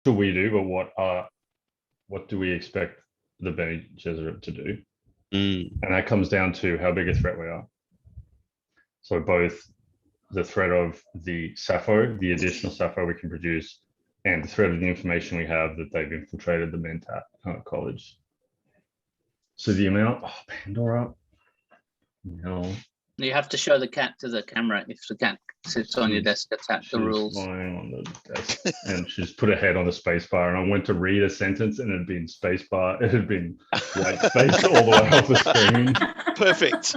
do we do, but what do we expect the Bene Gesserit to do? And that comes down to how big a threat we are. So both the threat of the Sappho, the additional Sappho we can produce, and the threat of the information we have that they've infiltrated the Mentat college. So the amount, Pandora, no. You have to show the cat to the camera. If the cat sits on your desk, that's the rules. She's lying on the desk, and she's put her head on the space bar, and I went to read a sentence, and it had been space bar. It had been white space all the way off the screen. Perfect.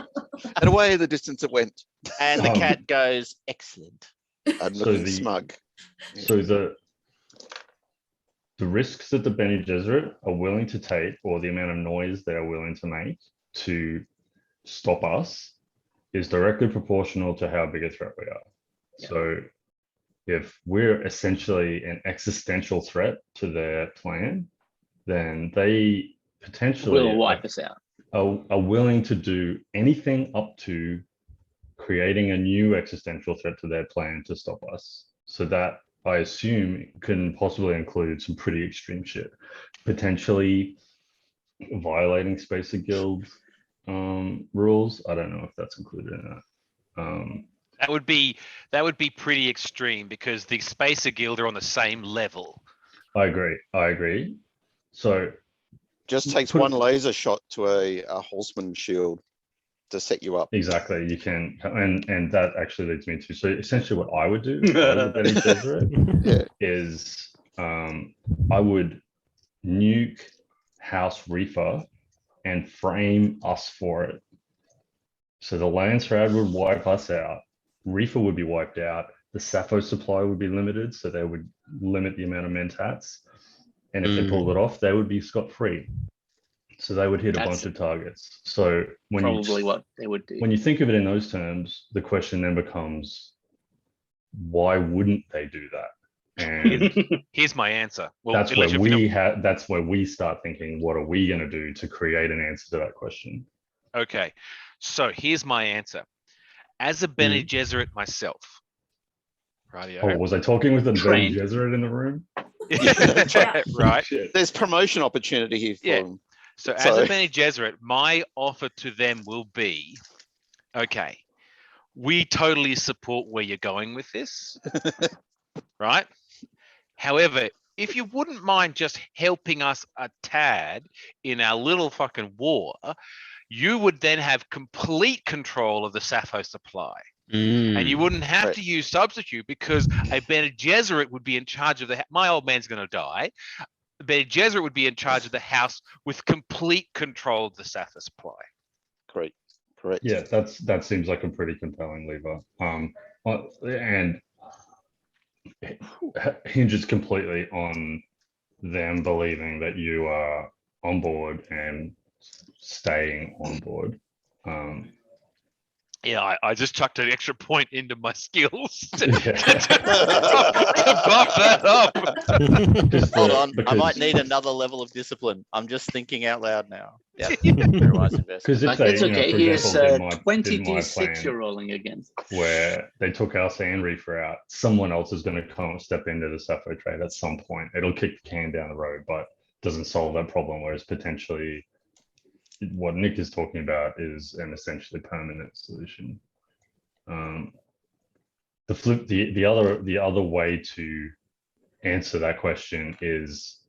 And away in the distance it went. And the cat goes, excellent. I'm So looking the- smug. So the risks that the Bene Gesserit are willing to take, or the amount of noise they are willing to make to stop us, is directly proportional to how big a threat we are. Yeah. So if we're essentially an existential threat to their plan, then they potentially Will wipe us out. are willing to do anything up to creating a new existential threat to their plan to stop us. So that, I assume, can possibly include some pretty extreme shit, potentially violating Spacer Guild rules. I don't know if that's included in that. That would be pretty extreme because the Spacer Guild are on the same level. I agree. So Just takes Put- one laser shot to a horseman shield to set you up. exactly, you can, and that actually leads me to, so essentially what I would do if I was a Bene Gesserit Yeah. is I would nuke House Reefer and frame us for it. So the Landsrad would wipe us out. Reefer would be wiped out. The Sappho supply would be limited, so they would limit the amount of Mentats. And if they pulled it off, they would be scot-free. So they would hit a That's bunch of targets. So when Probably you what they would do. when you think of it in those terms, the question then becomes, why wouldn't they do that? And Here's my answer. Well, that's unless where you're gonna- we have. That's where we start thinking, what are we going to do to create an answer to that question? Okay, so here's my answer. As a Bene Gesserit myself, rightio. Oh, was I talking with a Bene Trained. Gesserit in the room? Right. Shit. There's promotion opportunity here for Yeah. them. So as So- a Bene Gesserit, my offer to them will be, okay, we totally support where you're going with this, right? However, if you wouldn't mind just helping us a tad in our little fucking war, you would then have complete control of the Sappho supply. And you wouldn't have Right. to use substitute because a Bene Gesserit would be in charge of the. My old man's going to die. The Bene Gesserit would be in charge of the house with complete control of the Sappho supply. Correct. Yeah, that seems like a pretty compelling lever. And it hinges completely on them believing that you are on board and staying on board. Yeah, I just chucked an extra point into my skills to, Yeah. to buff that up. Just Hold the- on, I because- might need another level of discipline. I'm just thinking out loud now. Yeah, very wise investment. Because if Like, they, it's you know, okay. for Here's example, did 20 my D6 plan you're rolling against. where they took our sand reefer out, someone else is going to come step into the Sappho trade at some point. It'll kick the can down the road, but doesn't solve that problem. Whereas potentially, what Nick is talking about is an essentially permanent solution. The other way to answer that question is,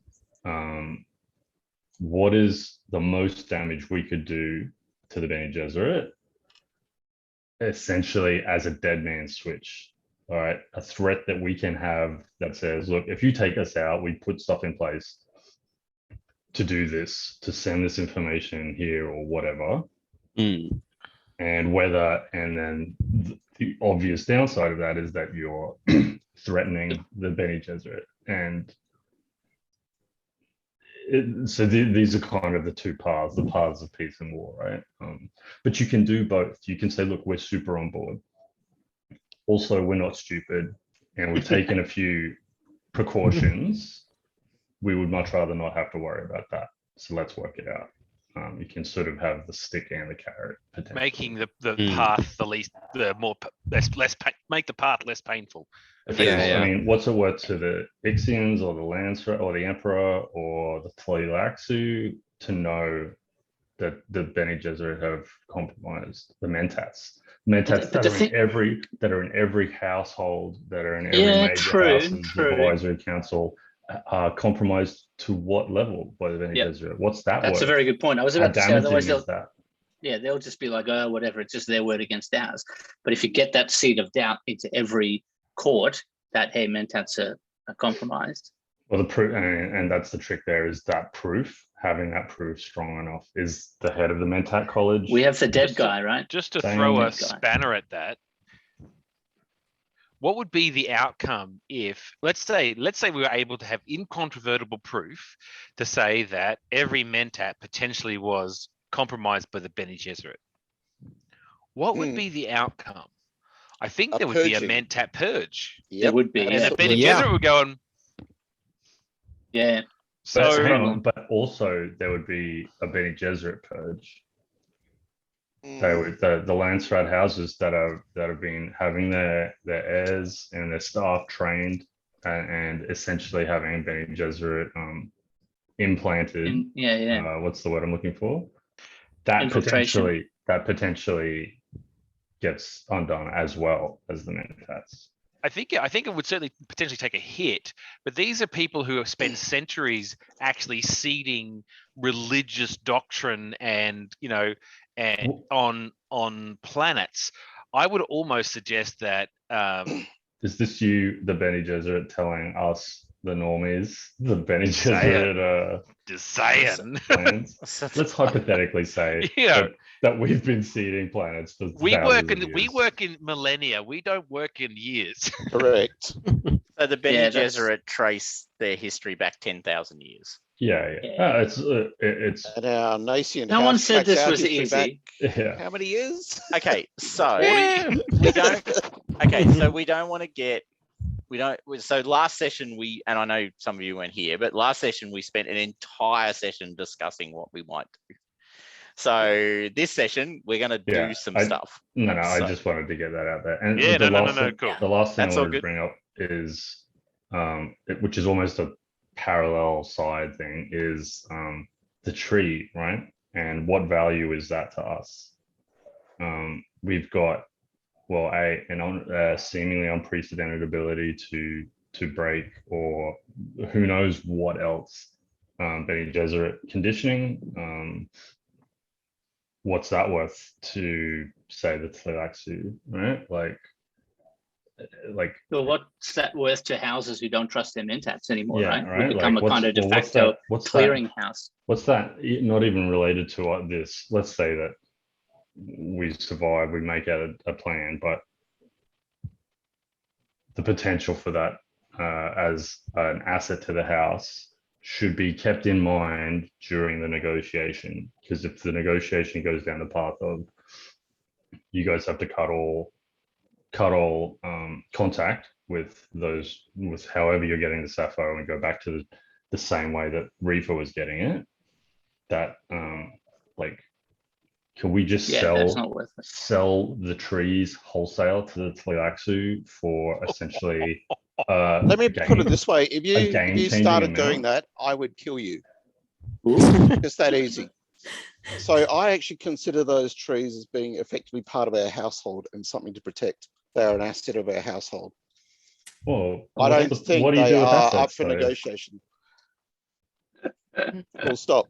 what is the most damage we could do to the Bene Gesserit? Essentially, as a dead man switch. All right, a threat that we can have that says, look, if you take us out, we put stuff in place to do this, to send this information here or whatever. And then the obvious downside of that is that you're threatening the Bene Gesserit. And these are kind of the two paths, the paths of peace and war, right? But you can do both. You can say, look, we're super on board. Also, we're not stupid, and we've taken a few precautions. We would much rather not have to worry about that. So let's work it out. You can sort of have the stick and the carrot. potentially. Making the path make the path less painful. I mean, what's it worth to the Ixians or the Lancer or the Emperor or the Tleilaxu to know that the Bene Gesserit have compromised the Mentats? Mentats that are in every household, that are in every major house's advisory council, are compromised to what level by the Bene Gesserit? What's that? That's a very good point. I was about to say, otherwise they'll just be like, oh, whatever, it's just their word against ours. But if you get that seed of doubt into every court that, hey, Mentats are compromised. Well, the proof, and that's the trick there, is that proof, having that proof strong enough. Is the head of the Mentat College. We have the dead guy, right? Just to throw a spanner at that, what would be the outcome if, let's say we were able to have incontrovertible proof to say that every Mentat potentially was compromised by the Bene Gesserit? What would be the outcome? I think there would be a Mentat purge. There would be. And the Bene Gesserit would go on. Yeah. So, but also there would be a Bene Gesserit purge. They would, the Landsrat houses that have been having their heirs and their staff trained and essentially having Bene Gesserit implanted. What's the word I'm looking for? That potentially gets undone as well as the Mentats. I think it would certainly potentially take a hit, but these are people who have spent centuries actually seeding religious doctrine and on planets. I would almost suggest that is this you, the Bene Gesserit, telling us, the normies, the Bene Gesserit just saying. Let's hypothetically say that we've been seeding planets for we work in millennia. We don't work in years. Correct. So the Bene Gesserit trace their history back 10,000 years. It's and our Nacian. No one said this was easy. How many years? Okay, so we don't. Okay, so we don't want to get. So last session and I know some of you weren't here, but last session we spent an entire session discussing what we might do. So this session we're going to do some stuff. I just wanted to get that out there. And cool. The last thing I wanted to bring up is, which is almost a parallel side thing, is the tree, right? And what value is that to us? We've got a seemingly unprecedented ability to break, or who knows what else, Bene Gesserit conditioning. What's that worth to, say, the Tleilaxu, right? Well, what's that worth to houses who don't trust their Mentats anymore, right? Right? We become a kind of de facto clearinghouse. What's that? Not even related to this. Let's say that we survive, we make out a plan, but the potential for that as an asset to the house should be kept in mind during the negotiation, because if the negotiation goes down the path of you guys have to cut all contact with however you're getting the sapphire and go back to the same way that Reefer was getting it, that can we just sell the trees wholesale to the Tleilaxu for essentially let me put it this way, if you started doing that, I would kill you. It's that easy. So I actually consider those trees as being effectively part of our household and something to protect. They are an asset of our household. Well, I don't think they are up for negotiation. Full stop.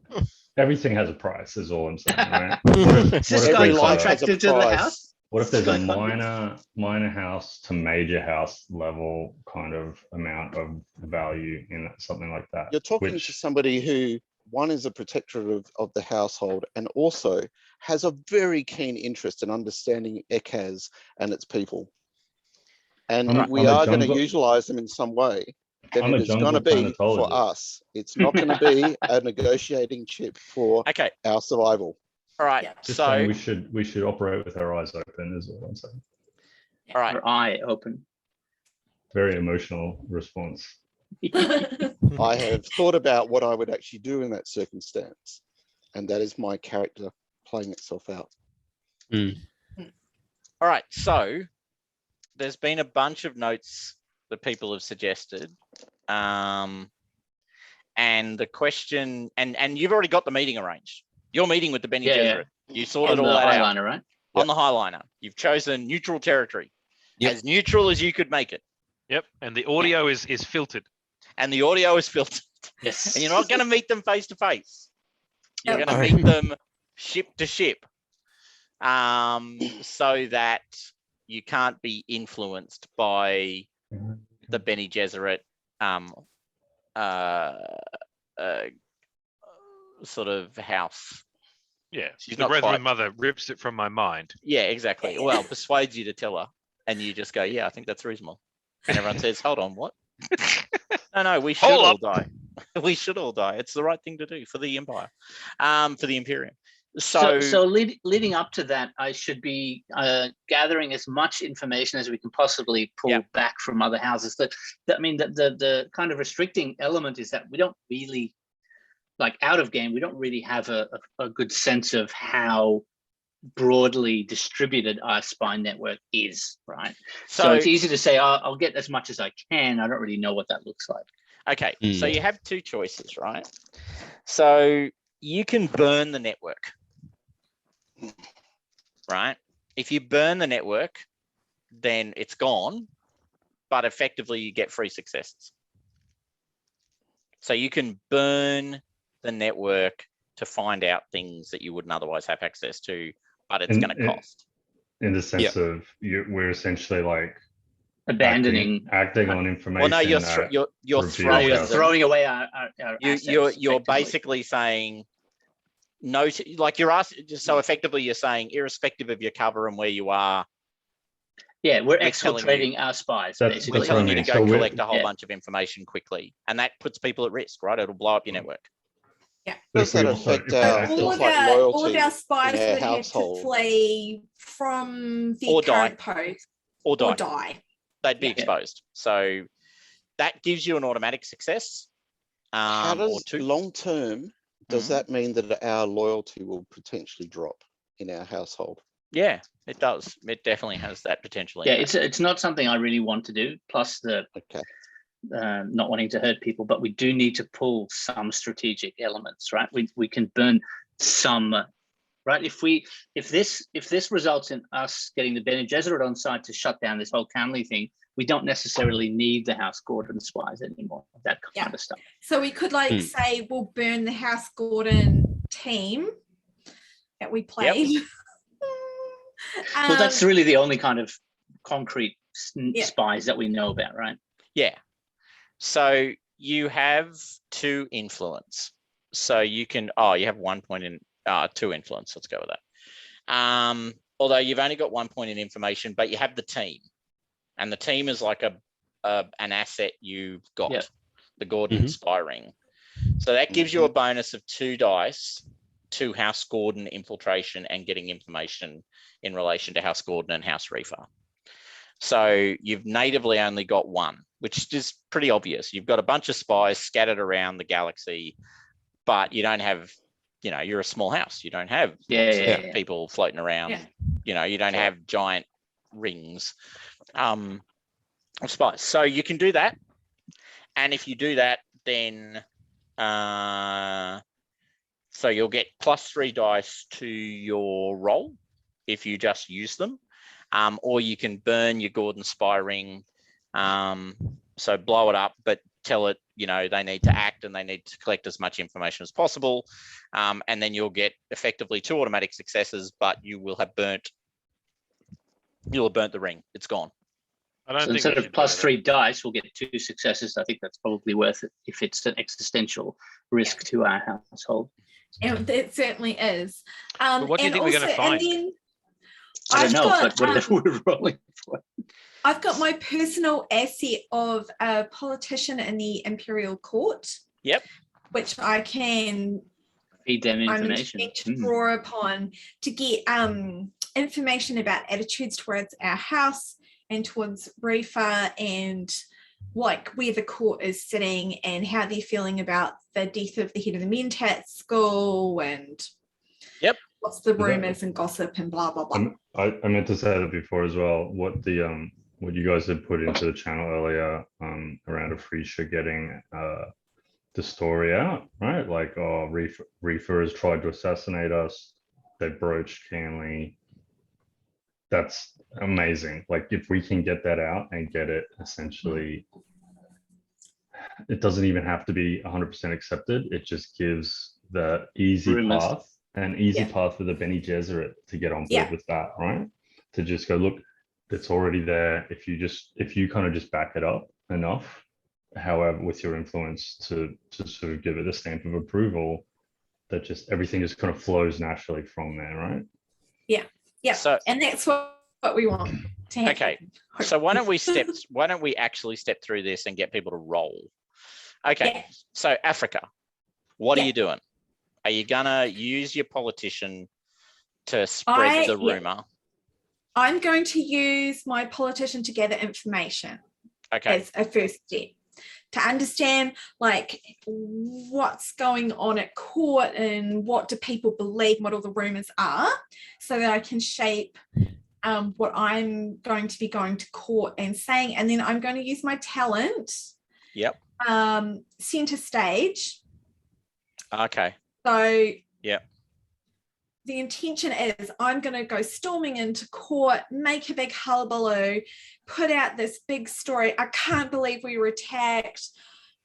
Everything has a price, is all I'm saying, right? Is this guy contracted to the house? What if there's a minor house to major house level kind of amount of value in something like that? You're talking to somebody who, one, is a protector of the household and also has a very keen interest in understanding Ekaz and its people. And we are going to utilize them in some way. Then it is going to be for us. It's not going to be a negotiating chip for our survival. All right. Just so we should operate with our eyes open, is all I'm saying. All right. Our eye open. Very emotional response. I have thought about what I would actually do in that circumstance, and that is my character playing itself out. All right. So there's been a bunch of notes that people have suggested. And the question, and you've already got the meeting arranged. You're meeting with the Bene Gesserit. You sorted all that out. Right? On the Highliner. You've chosen neutral territory. As neutral as you could make it. Yep. And the audio is filtered. And the audio is filtered. Yes. And you're not going to meet them face to face. You're going to meet them ship to ship. So that you can't be influenced by the Bene Gesserit sort of house. Yeah, She's the not Reverend quite- Mother rips it from my mind. Yeah, exactly. Well, persuades you to tell her, and you just go, yeah, I think that's reasonable. And everyone says, hold on, what? No, we should all die. We should all die. It's the right thing to do for the Empire, for the Imperium. So leading up to that, I should be gathering as much information as we can possibly pull back from other houses. The kind of restricting element is that we don't really, like out of game, we don't really have a good sense of how broadly distributed our spy network is, right? So it's easy to say, I'll get as much as I can. I don't really know what that looks like. Okay, so you have two choices, right? So you can burn the network, right? If you burn the network, then it's gone, but effectively you get free successes. So you can burn the network to find out things that you wouldn't otherwise have access to, but it's going to cost. In the sense of we're essentially like abandoning acting on information. Well, no, you're throwing away our you're basically saying no, like you're asking. So effectively, you're saying, irrespective of your cover and where you are. Yeah, we're exfiltrating our spies. Basically, we're telling you to go collect a whole bunch of information quickly, and that puts people at risk, right? It'll blow up your network. Yeah. Does that affect all of our spies would have to flee from the current post or die. They'd be exposed. So that gives you an automatic success. How does long term? Does that mean that our loyalty will potentially drop in our household? Yeah, it does. It definitely has that potential. Yeah, it's not something I really want to do. Plus the not wanting to hurt people, but we do need to pull some strategic elements, right? We can burn some, right? If this results in us getting the Bene Gesserit on side to shut down this whole Camley thing, we don't necessarily need the House Gordon spies anymore. That kind of stuff. So we could say we'll burn the House Gordon team that we played. Yep. Well, that's really the only kind of concrete spies that we know about, right? Yeah. So you have 2 influence. So you can, you have 1 point in 2 influence. Let's go with that. Although you've only got 1 point in information, but you have the team. And the team is like an asset you've got, the Gordon spy ring. So that gives you a bonus of 2 dice to House Gordon infiltration and getting information in relation to House Gordon and House Reefer. So you've natively only got 1, which is pretty obvious. You've got a bunch of spies scattered around the galaxy, but you don't have, you're a small house. You don't have people floating around. Yeah. You don't have giant rings of spies. So you can do that. And if you do that, then so you'll get +3 dice to your roll if you just use them. Or you can burn your Gordon spy ring. So blow it up, but tell it, they need to act and they need to collect as much information as possible. And then you'll get effectively 2 automatic successes, but you will have burnt the ring. It's gone. So instead of +3 dice, we'll get 2 successes. I think that's probably worth it if it's an existential risk to our household. And it certainly is. But what do you think we're going to find? I don't know, but whatever we're rolling for. I've got my personal asset of a politician in the Imperial Court. Yep. Which I can feed them information. Draw upon to get information about attitudes towards our house and towards Reefer and like where the court is sitting and how they're feeling about the death of the head of the Mentat school and what's the rumors and gossip and blah blah blah. I meant to say that before as well. What the what you guys had put into the channel earlier around a Freisha getting the story out, right? Like, oh, Reefer has tried to assassinate us. They broached Canley. That's amazing. Like, if we can get that out and get it essentially, it doesn't even have to be 100% accepted. It just gives the easy path, an easy path for the Bene Gesserit to get on board with that, right? To just go, look, it's already there. If you kind of just back it up enough, however, with your influence to sort of give it a stamp of approval, that just everything just kind of flows naturally from there, right? Yeah. So, and that's what we want to happen. Okay. So why don't we actually step through this and get people to roll? Okay. Yeah. So Africa, what are you doing? Are you gonna use your politician to spread the rumor? I'm going to use my politician to gather information as a first step, to understand like what's going on at court and what do people believe, what all the rumors are, so that I can shape what I'm going to be going to court and saying. And then I'm going to use my talent. Yep. Center stage. Okay. So yep. The intention is I'm going to go storming into court, make a big hullabaloo, put out this big story. I can't believe we were attacked.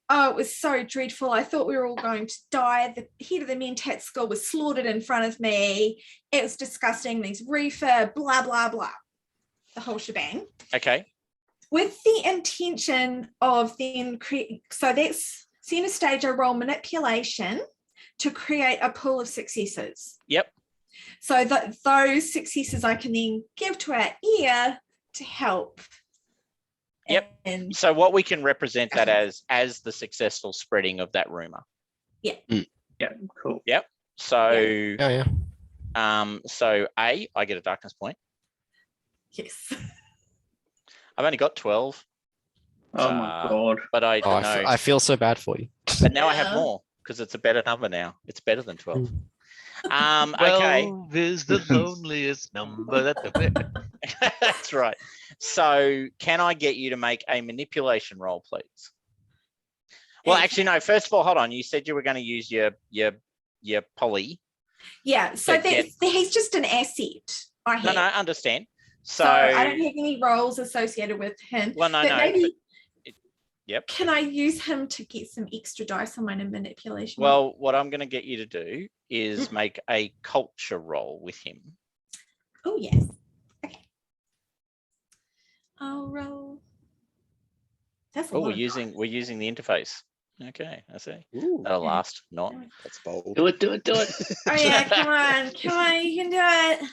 Oh, it was so dreadful. I thought we were all going to die. The head of the Mentat school was slaughtered in front of me. It was disgusting. These reefer, blah, blah, blah. The whole shebang. Okay. With the intention of then so that's center stage, I roll manipulation to create a pool of successes. Yep. So that those successes I can then give to our ear to help. Yep. And so what we can represent that as the successful spreading of that rumor. Yeah. Yeah. Cool. Yep. So so I get a darkness point. Yes. I've only got 12. Oh my god! But I feel so bad for you. But now I have more because it's a better number now. It's better than 12. Okay. 12 is the loneliest number. That's right. So can I get you to make a manipulation roll, please? Well, actually, no. First of all, hold on. You said you were going to use your poly. Yeah. So he's just an asset. No, I understand. So I don't have any roles associated with him. Well, no. Maybe, yep. Can I use him to get some extra dice on my manipulation? Well, what I'm going to get you to do is make a culture roll with him. Oh, yes. Okay. I'll roll. That's we're using the interface. Okay, I see. Ooh. That'll last. Not. That's bold. Do it. Oh yeah, come on, you can do it.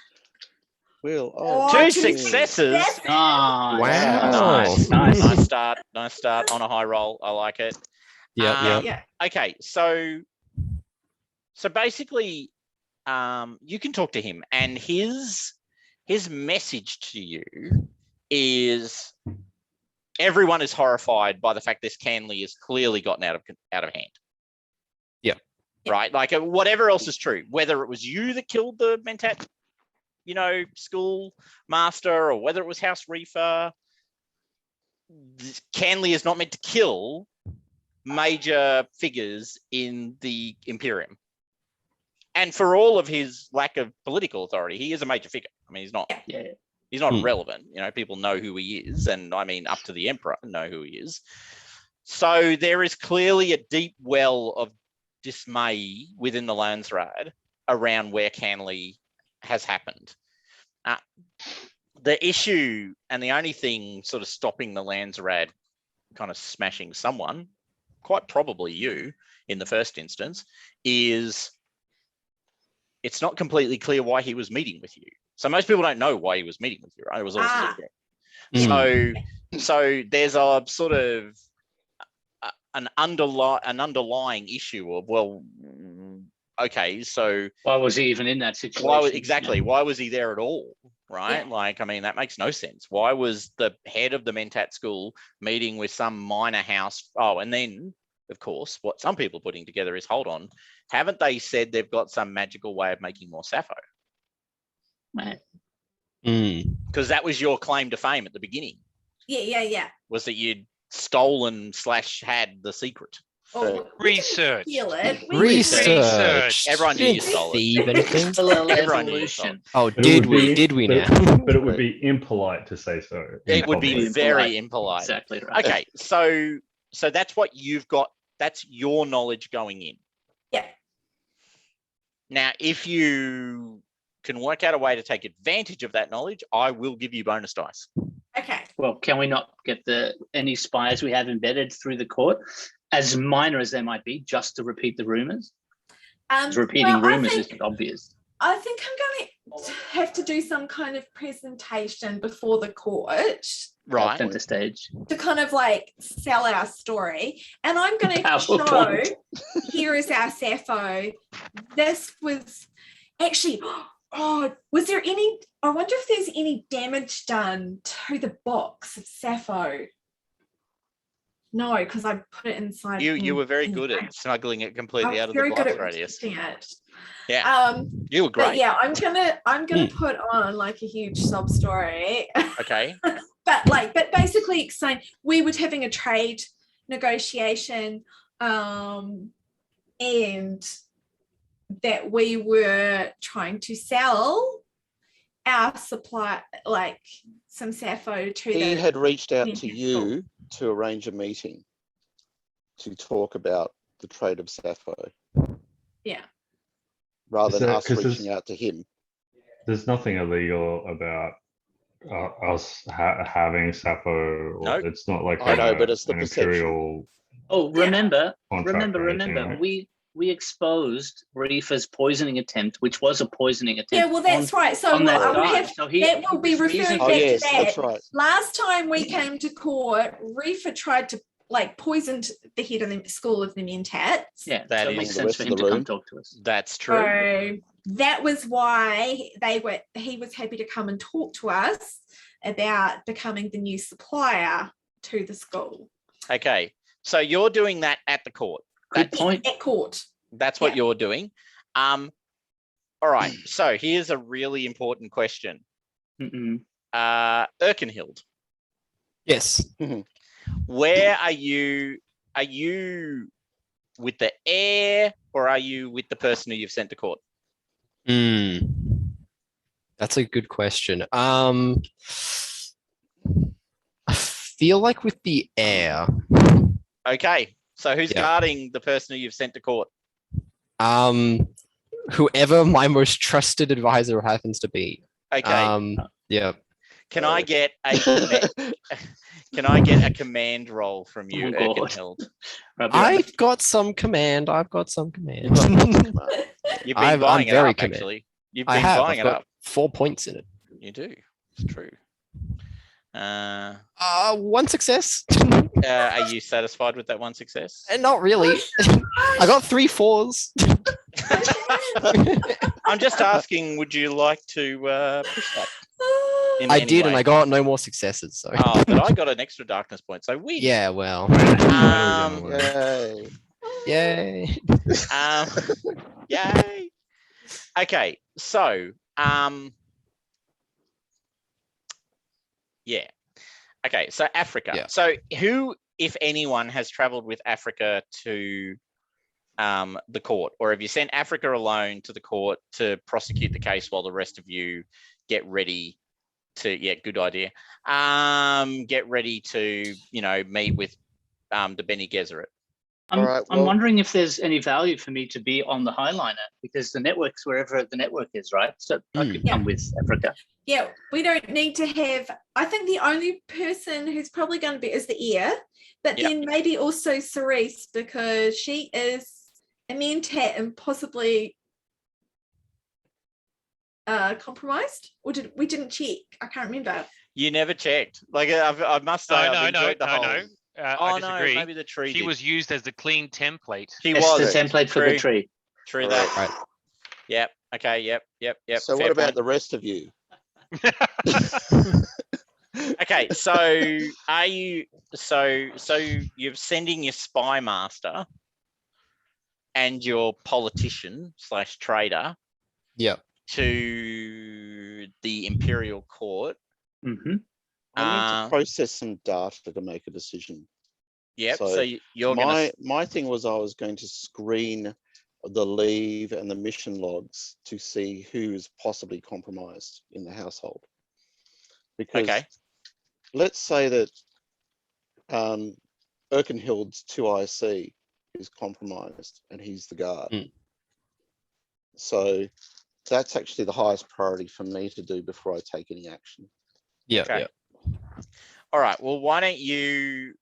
Will. Two successes. Wow. Nice start on a high roll. I like it. Yeah. Okay, so basically, you can talk to him, and his message to you is everyone is horrified by the fact this Canley is clearly gotten out of hand. Yeah. Right. Like whatever else is true, whether it was you that killed the Mentat, school master, or whether it was House Reefer, Canley is not meant to kill major figures in the Imperium. And for all of his lack of political authority, he is a major figure. I mean, he's not irrelevant. People know who he is. And I mean, up to the Emperor know who he is. So there is clearly a deep well of dismay within the Landsraad around where Canley has happened. The issue and the only thing sort of stopping the Landsraad kind of smashing someone, quite probably you in the first instance, is it's not completely clear why he was meeting with you. So most people don't know why he was meeting with you, right? It was all secret. So there's a sort of an underlying issue of, well, okay, so why was he even in that situation? Why was he there at all? Right? Yeah. Like, I mean, that makes no sense. Why was the head of the Mentat school meeting with some minor house? Oh, and then, of course, what some people are putting together is, hold on, haven't they said they've got some magical way of making more Sappho? Right. Because that was your claim to fame at the beginning. Yeah. Was that you'd stolen / had the secret. Oh, Research. Research. Everyone knew You you didn't stole it. thieve anything. Parallel Everyone knew you stole evolution. Oh, But it did would we? be- Did we but- now? But it would be impolite to say so. in It would be public. very impolite. Exactly right. Okay, so that's what you've got. That's your knowledge going in. Yeah. Now, if you can work out a way to take advantage of that knowledge, I will give you bonus dice. Okay. Well, can we not get any spies we have embedded through the court, as minor as they might be, just to repeat the rumors? Repeating rumors isn't obvious. I think I'm going to have to do some kind of presentation before the court. Right. Center stage. To kind of like sell our story. And I'm going to show, PowerPoint. here is our Sappho. This was actually, was there any, I wonder if there's any damage done to the box of Sappho. No, because I put it inside. You were very good at smuggling it completely out of the blast radius. Yeah. You were great. But yeah, I'm gonna put on like a huge sob story. Okay. but basically explain we were having a trade negotiation, and that we were trying to sell our supply, like some Sappho to He had reached out to you to arrange a meeting to talk about the trade of Sappho. Yeah. Rather than us reaching out to him. There's nothing illegal about us having Sappho. Nope. It's not like I know, but it's the an perception. imperial. Oh, remember, Contract or anything, remember, right? we exposed Reefa's poisoning attempt, which was a poisoning attempt. Yeah, well, that's right. So on that I would guy. have, So that will be referring back yes, to that. that's right. Last time we came to court, Reefa tried to poisoned the head of the school of the Mentats. Yeah, That so it is makes the sense rest for of him the to come room. talk to us. That's true. So that was why he was happy to come and talk to us about becoming the new supplier to the school. Okay. So you're doing that at the court. Good point. At court. That's what you're doing. All right. So here's a really important question. Erkenhild, Yes. where are you? Are you with the heir or are you with the person who you've sent to court? That's a good question. I feel like with the heir. Okay. So who's guarding the person who you've sent to court? Whoever my most trusted advisor happens to be. Okay. Yeah. Can I get a command roll from you, Erkenhild? I've got some command. You've been I'm buying it very up, actually. You've I been have. buying I've it got up. 4 points in it. You do. It's true. One success. Are you satisfied with that one success? And not really. I got 3 4s. I'm just asking, would you like to push that? I did, and I got no more successes. So. Oh, but I got an extra darkness point, so we. Yeah, well. Yay. Yay. Okay, so yeah. Okay, so Africa. Yeah. So who, if anyone, has traveled with Africa to the court, or have you sent Africa alone to the court to prosecute the case while the rest of you get ready to? Yeah, good idea. Get ready to meet with the Bene Gesserit. I'm wondering if there's any value for me to be on the Highliner, because the network's wherever the network is, right? So I could come with Africa. Yeah, we don't need to have, I think the only person who's probably going to be is the heir, but then maybe also Cerise, because she is a Mentat and possibly compromised, or we didn't check? I can't remember. You never checked. Like I must say, I've enjoyed the whole. I disagree. Maybe the tree. She was used as the clean template. She was the template for the tree. True that. Right. Yep. Okay. Yep. So what about the rest of you? Okay. So are you? So you're sending your spy master and your politician / trader. Yep. To the imperial court. I need to process some data to make a decision. Yep. So So you're gonna. My thing was I was going to screen the leave and the mission logs to see who is possibly compromised in the household. Because let's say that Erkenhild's 2IC is compromised and he's the guard. So that's actually the highest priority for me to do before I take any action. Yeah. Okay. All right. Well, why don't you,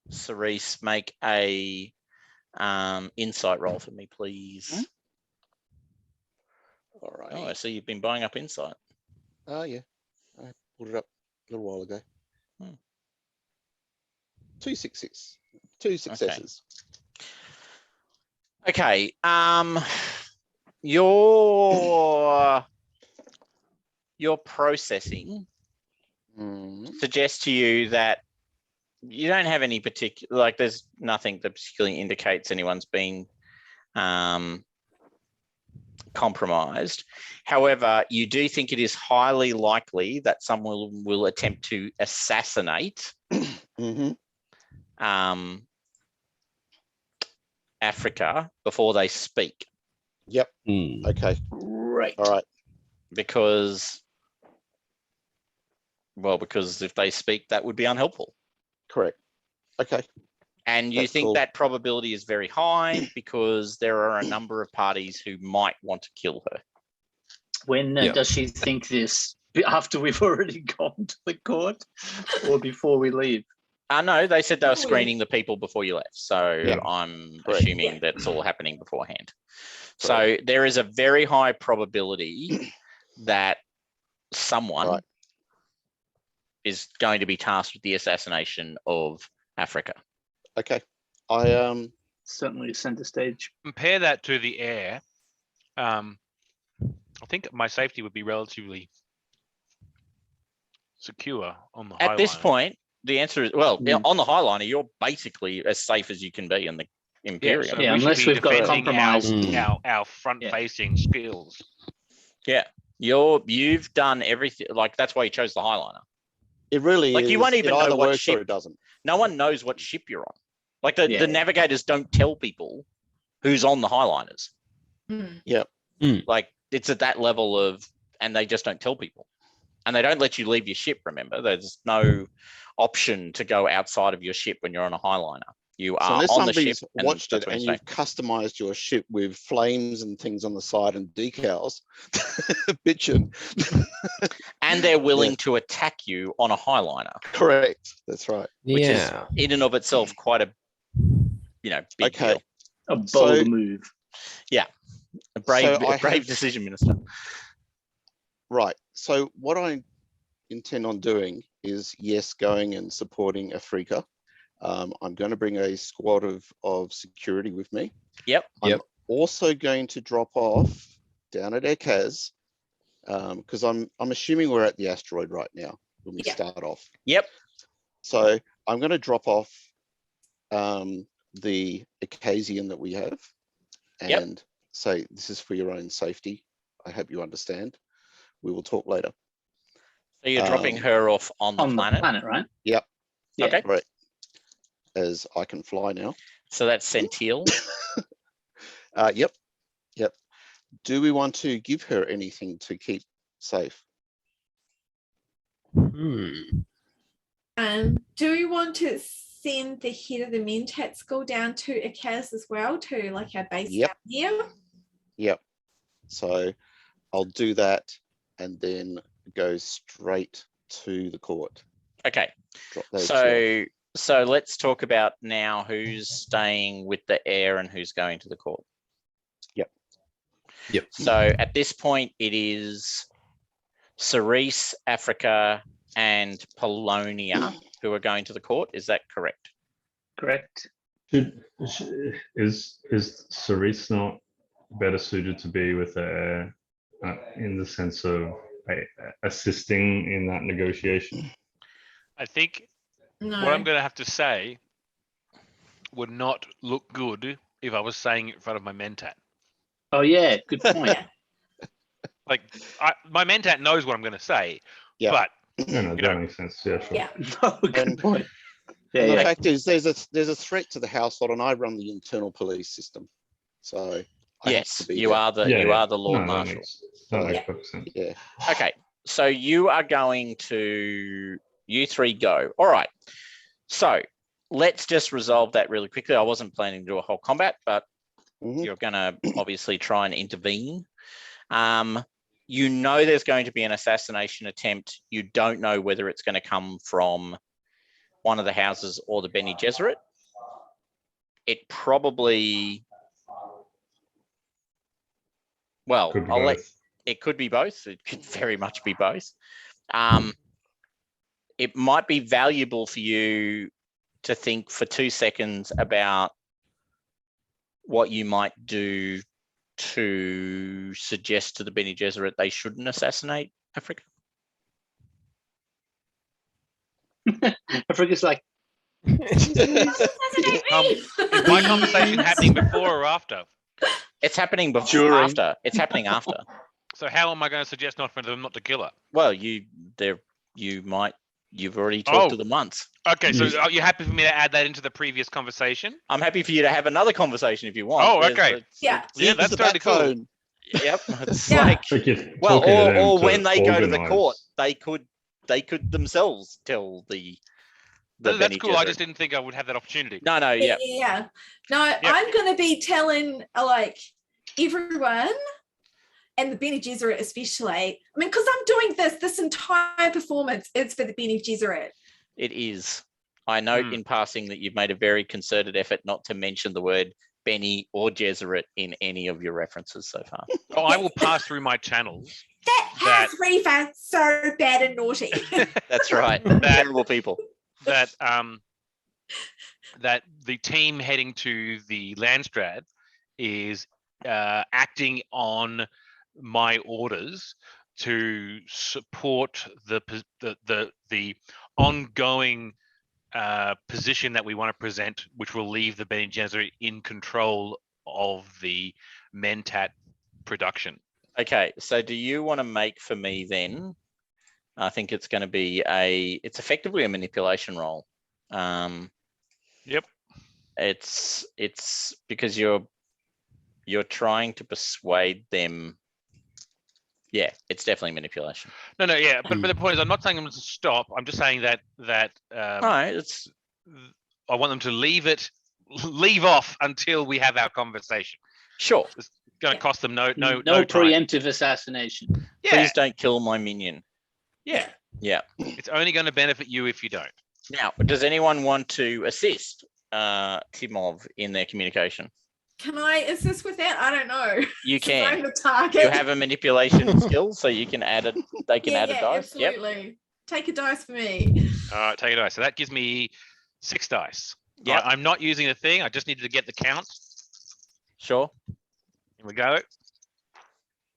Cerise, make a insight roll for me, please? All right. Oh, I see you've been buying up insight. Oh, yeah. I pulled it up a little while ago. 2 successes. 2 successes. Okay. Your processing suggests to you that you don't have any particular, like there's nothing that particularly indicates anyone's been compromised. However, you do think it is highly likely that someone will attempt to assassinate Africa before they speak. Yep. Okay. Right. All right. Because if they speak, that would be unhelpful. Correct. Okay. And you think that probability is very high because there are a number of parties who might want to kill her. When does she think this? After we've already gone to the court or before we leave? No, they said they were screening the people before you left. So Yeah. I'm Correct. assuming that's all happening beforehand. So there is a very high probability that someone is going to be tasked with the assassination of Africa. Okay. I certainly center stage. Compare that to the air. I think my safety would be relatively secure on the At this Highliner. point, the answer is, well, on the Highliner, you're basically as safe as you can be in the Imperium. So Yeah, we unless should be we've got defending compromised. our front-facing skills. Yeah, you've done everything. Like that's why you chose the Highliner. it really Like is. you won't even it know either what works or ship. it doesn't. No one knows what ship you're on. Like the navigators don't tell people who's on the Highliners. Yep. Like it's at that level of, and they just don't tell people. And they don't let you leave your ship, remember. There's no option to go outside of your ship when you're on a Highliner. You are unless on the ship. somebody's watched it and you've customized your ship with flames and things on the side and decals, bitchin'. And they're willing to attack you on a Highliner. Correct. That's right. Which is in and of itself quite a, big deal. A bold move. Yeah. A brave decision, Minister. Right. So what I intend on doing is, yes, going and supporting Africa. I'm going to bring a squad of security with me. Yep. I'm also going to drop off down at Ekaz, because I'm assuming we're at the asteroid right now when we start off. Yep. So I'm going to drop off the Ekazian that we have and say, this is for your own safety. I hope you understand. We will talk later. So you're dropping her off on the planet, right? Yep. Yeah. Okay. Right. As I can fly now. So that's Centil. Yep. Do we want to give her anything to keep safe? Do we want to send the head of the Mentat school down to Ekaz as well, to like our base down here? Yep. So I'll do that and then go straight to the court. Okay. Drop those two off. So let's talk about now who's staying with the heir and who's going to the court. Yep. So at this point, it is Cerise, Africa, and Polonia who are going to the court. Is that correct? Correct. Is Cerise not better suited to be with the heir in the sense of assisting in that negotiation? I think No. what I'm going to have to say would not look good if I was saying it in front of my Mentat. Oh yeah, good point. Like my Mentat knows what I'm going to say, Yeah. but No, that makes sense. Yeah, sure. Yeah. Good point. And the fact is, there's a threat to the household, and I run the internal police system. So yes, you are the Lord Marshal. That makes perfect sense. Yeah. Okay, so you three go. All right. So let's just resolve that really quickly. I wasn't planning to do a whole combat, but you're going to obviously try and intervene. You know there's going to be an assassination attempt. You don't know whether it's going to come from one of the houses or the Bene Gesserit. It probably... Well, it could be both. It could very much be both. It might be valuable for you to think for 2 seconds about what you might do to suggest to the Bene Gesserit they shouldn't assassinate Africa. Africa's like, is my conversation happening before or after? It's happening before. After. It's happening after. So how am I going to suggest not for them not to kill her? Well, you've already talked to them once. Okay, so are you happy for me to add that into the previous conversation? I'm happy for you to have another conversation if you want. Oh, okay. Yeah, that's totally cool. Yep, it's like, well, or when they go to the court, they could themselves tell the that's cool. I just didn't think I would have that opportunity. No, yeah. No, I'm going to be telling like everyone, and the Bene Gesserit especially. I mean, because I'm doing this entire performance is for the Bene Gesserit. It is. I note in passing that you've made a very concerted effort not to mention the word Bene or Gesserit in any of your references so far. Oh, I will pass through my channels. That has Reaver so bad and naughty. That's right. Terrible people. That the team heading to the Landstrad is acting on my orders to support the ongoing position that we want to present, which will leave the Bene Gesserit in control of the Mentat production. Okay, so do you want to make for me then? I think it's going to be it's effectively a manipulation roll. Yep. It's because you're trying to persuade them. Yeah, it's definitely manipulation. No, yeah, but the point is, I'm not saying them to stop. I'm just saying that I want them to leave off until we have our conversation. Sure. It's going to cost them no preemptive assassination. Yeah. Please don't kill my minion. Yeah. It's only going to benefit you if you don't. Now, does anyone want to assist Timov in their communication? Can I assist with that? I don't know. You can. I'm the target. You have a manipulation skill, so you can add it. They can add a dice. Absolutely. Yep. Take a dice for me. All right, take a dice. So that gives me 6 dice. Yeah. Right, I'm not using a thing. I just needed to get the count. Sure. Here we go.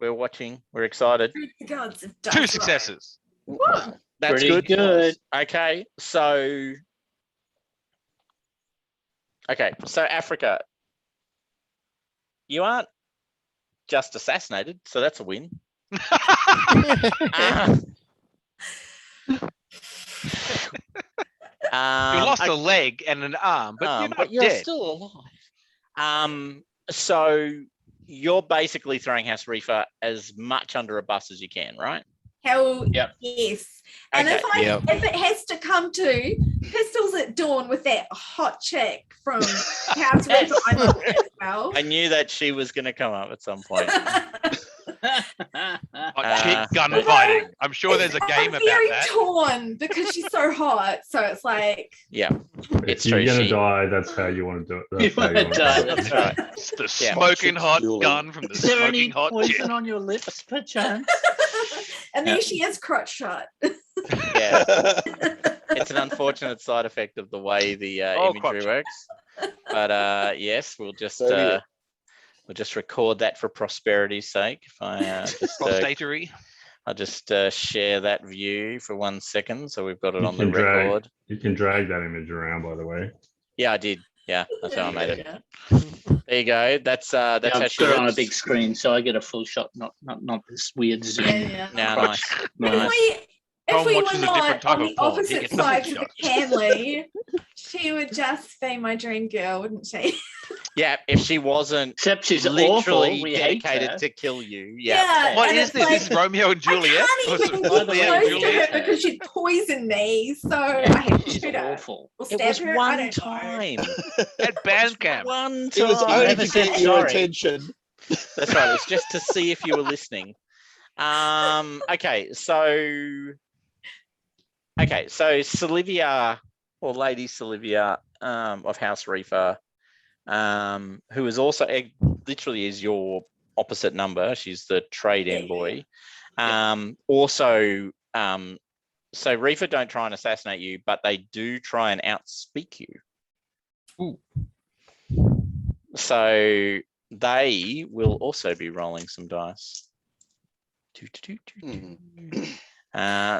We're watching. We're excited. The gods of 2 successes. Wow. That's Pretty good. Okay, so Africa, you aren't just assassinated, so that's a win. You lost a leg and an arm, but you're dead. Still alive. So you're basically throwing House Reaver as much under a bus as you can, right? Hell yes. And Okay. if it has to come to Pistols at Dawn with that hot chick from House Reaver, I know that as well. I knew that she was going to come up at some point. Chick gunfighting. I'm sure there's a game about very that. torn because she's so hot. So it's like, Yeah, If you're going to die, that's how you want to do it. That's how you want to do it. that's right. It's the smoking hot gun from the Is there any smoking hot poison chick. on your lips, perchance? and there she is, crotch shot. Yeah, it's an unfortunate side effect of the way the imagery works. But yes, we'll just record that for prosperity's sake. If I Prostatary. I'll just share that view for 1 second, so we've got it on the record. You can drag that image around, by the way. Yeah, I did. Yeah, that's how I made it. There you go. That's how I've she got it on a looks. big screen, so I get a full shot, not this weird zoom. Now, nice. If If we watches were a different not type on of the porn. He opposite gets the sides full of the Canley, she would just be my dream girl, wouldn't she? Yeah, if she wasn't Except she's literally awful. We hate dedicated her. to kill you. Yeah. What and is it's this? like, This is Romeo and Juliet? I Or can't even something? get By the way, close to Juliet. her because she'd poison me. So I Yeah, have to she's shoot her. awful. Or It stab was her. I one don't know. time. At band camp. One It was time. only never to said get your sorry. attention. That's right. It was just to see if you were listening. Okay, so Sylvia or Lady Sylvia of House Reefer, who is also literally is your opposite number. She's the trade envoy. Also, so Reefer don't try and assassinate you, but they do try and outspeak you. Ooh. So they will also be rolling some dice.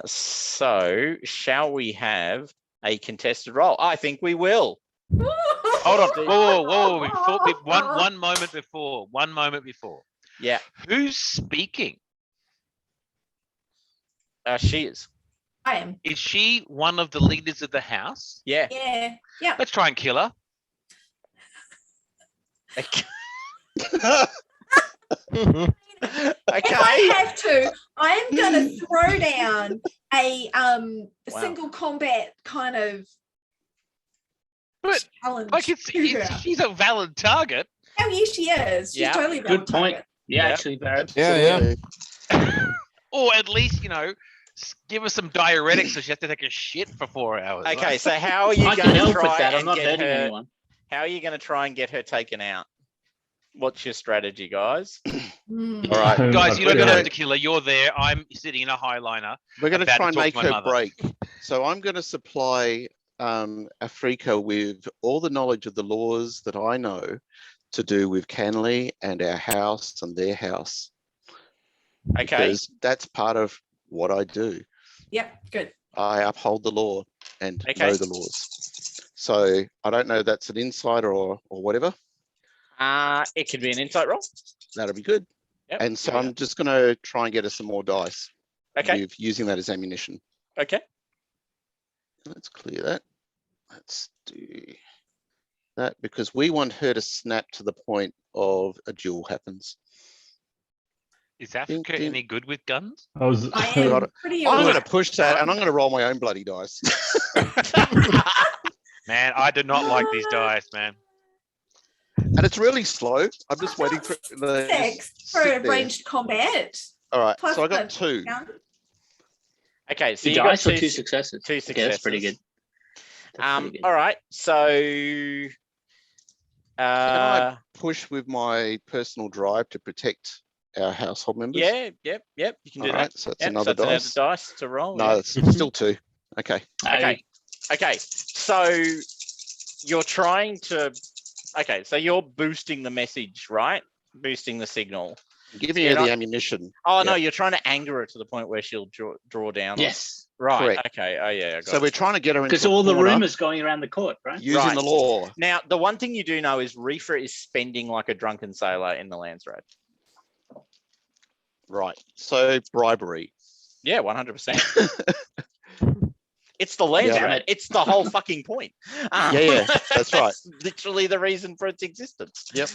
So shall we have a contested roll? I think we will. Hold on. Whoa. One moment before. Yeah. Who's speaking? She is. I am. Is she one of the leaders of the house? Yeah. Yeah. Yeah. Let's try and kill her. Okay. If I have to, I am going to throw down a single combat kind of But challenge. like to her. she's a valid target. Oh, yes, she is. She's Yeah. totally a valid Good point. target. Yeah, Yeah. actually, Barrett. Yeah. Or at least, give her some diuretics so she has to take a shit for 4 hours. Okay, right? so how are you I going can to help with try that. I'm and not get hurting her? anyone. How are you going to try and get her taken out? What's your strategy, guys? Mm. All right, Guys, you don't We're have gonna- to kill her. You're there. I'm sitting in a highliner. We're going to about try to and talk make to my her mother. break. So I'm going to supply Afrika with all the knowledge of the laws that I know to do with Canley and our house and their house. Okay. Because that's part of what I do. Yep, good. I uphold the law and Okay. know the laws. So I don't know if that's an insight or whatever. It could be an insight roll. That'll be good. Yep. And so Yeah. I'm just going to try and get us some more dice Okay. with using that as ammunition. Okay. Let's clear that. Let's do that because we want her to snap to the point of a duel happens. Is Africa ding. any good with guns? I am pretty I'm aware. going to push that and I'm going to roll my own bloody dice. Man, I do not like these dice, man. And it's really slow. I'm just waiting for the 6 for ranged combat. All right, Plus so I got the 2. gun. Okay. So Two you got dice or two, 2 successes? two Okay, that's pretty successes. good. That's pretty good. All right. So. Can I push with my personal drive to protect our household members? Yep. You can do All that. right, so that's Yep, another so dice. it's another dice to roll. No, yeah. it's still 2. Okay. Okay. So you're trying to. Okay, so you're boosting the message, right? Boosting the signal. Giving You're her not- the ammunition. Oh no, Yeah. you're trying to anger her to the point where she'll draw down. Yes, Right. Correct. Okay. Oh yeah. I got So it. we're trying to get her into because a all the corner rumors going around the court, right? using Right. the law. Now, the one thing you do know is Reefer is spending like a drunken sailor in the Landsraad. Right. So bribery. Yeah, 100%. It's the Landsraad. Yeah. It's the whole fucking point. Yeah, that's right. Literally the reason for its existence. Yep.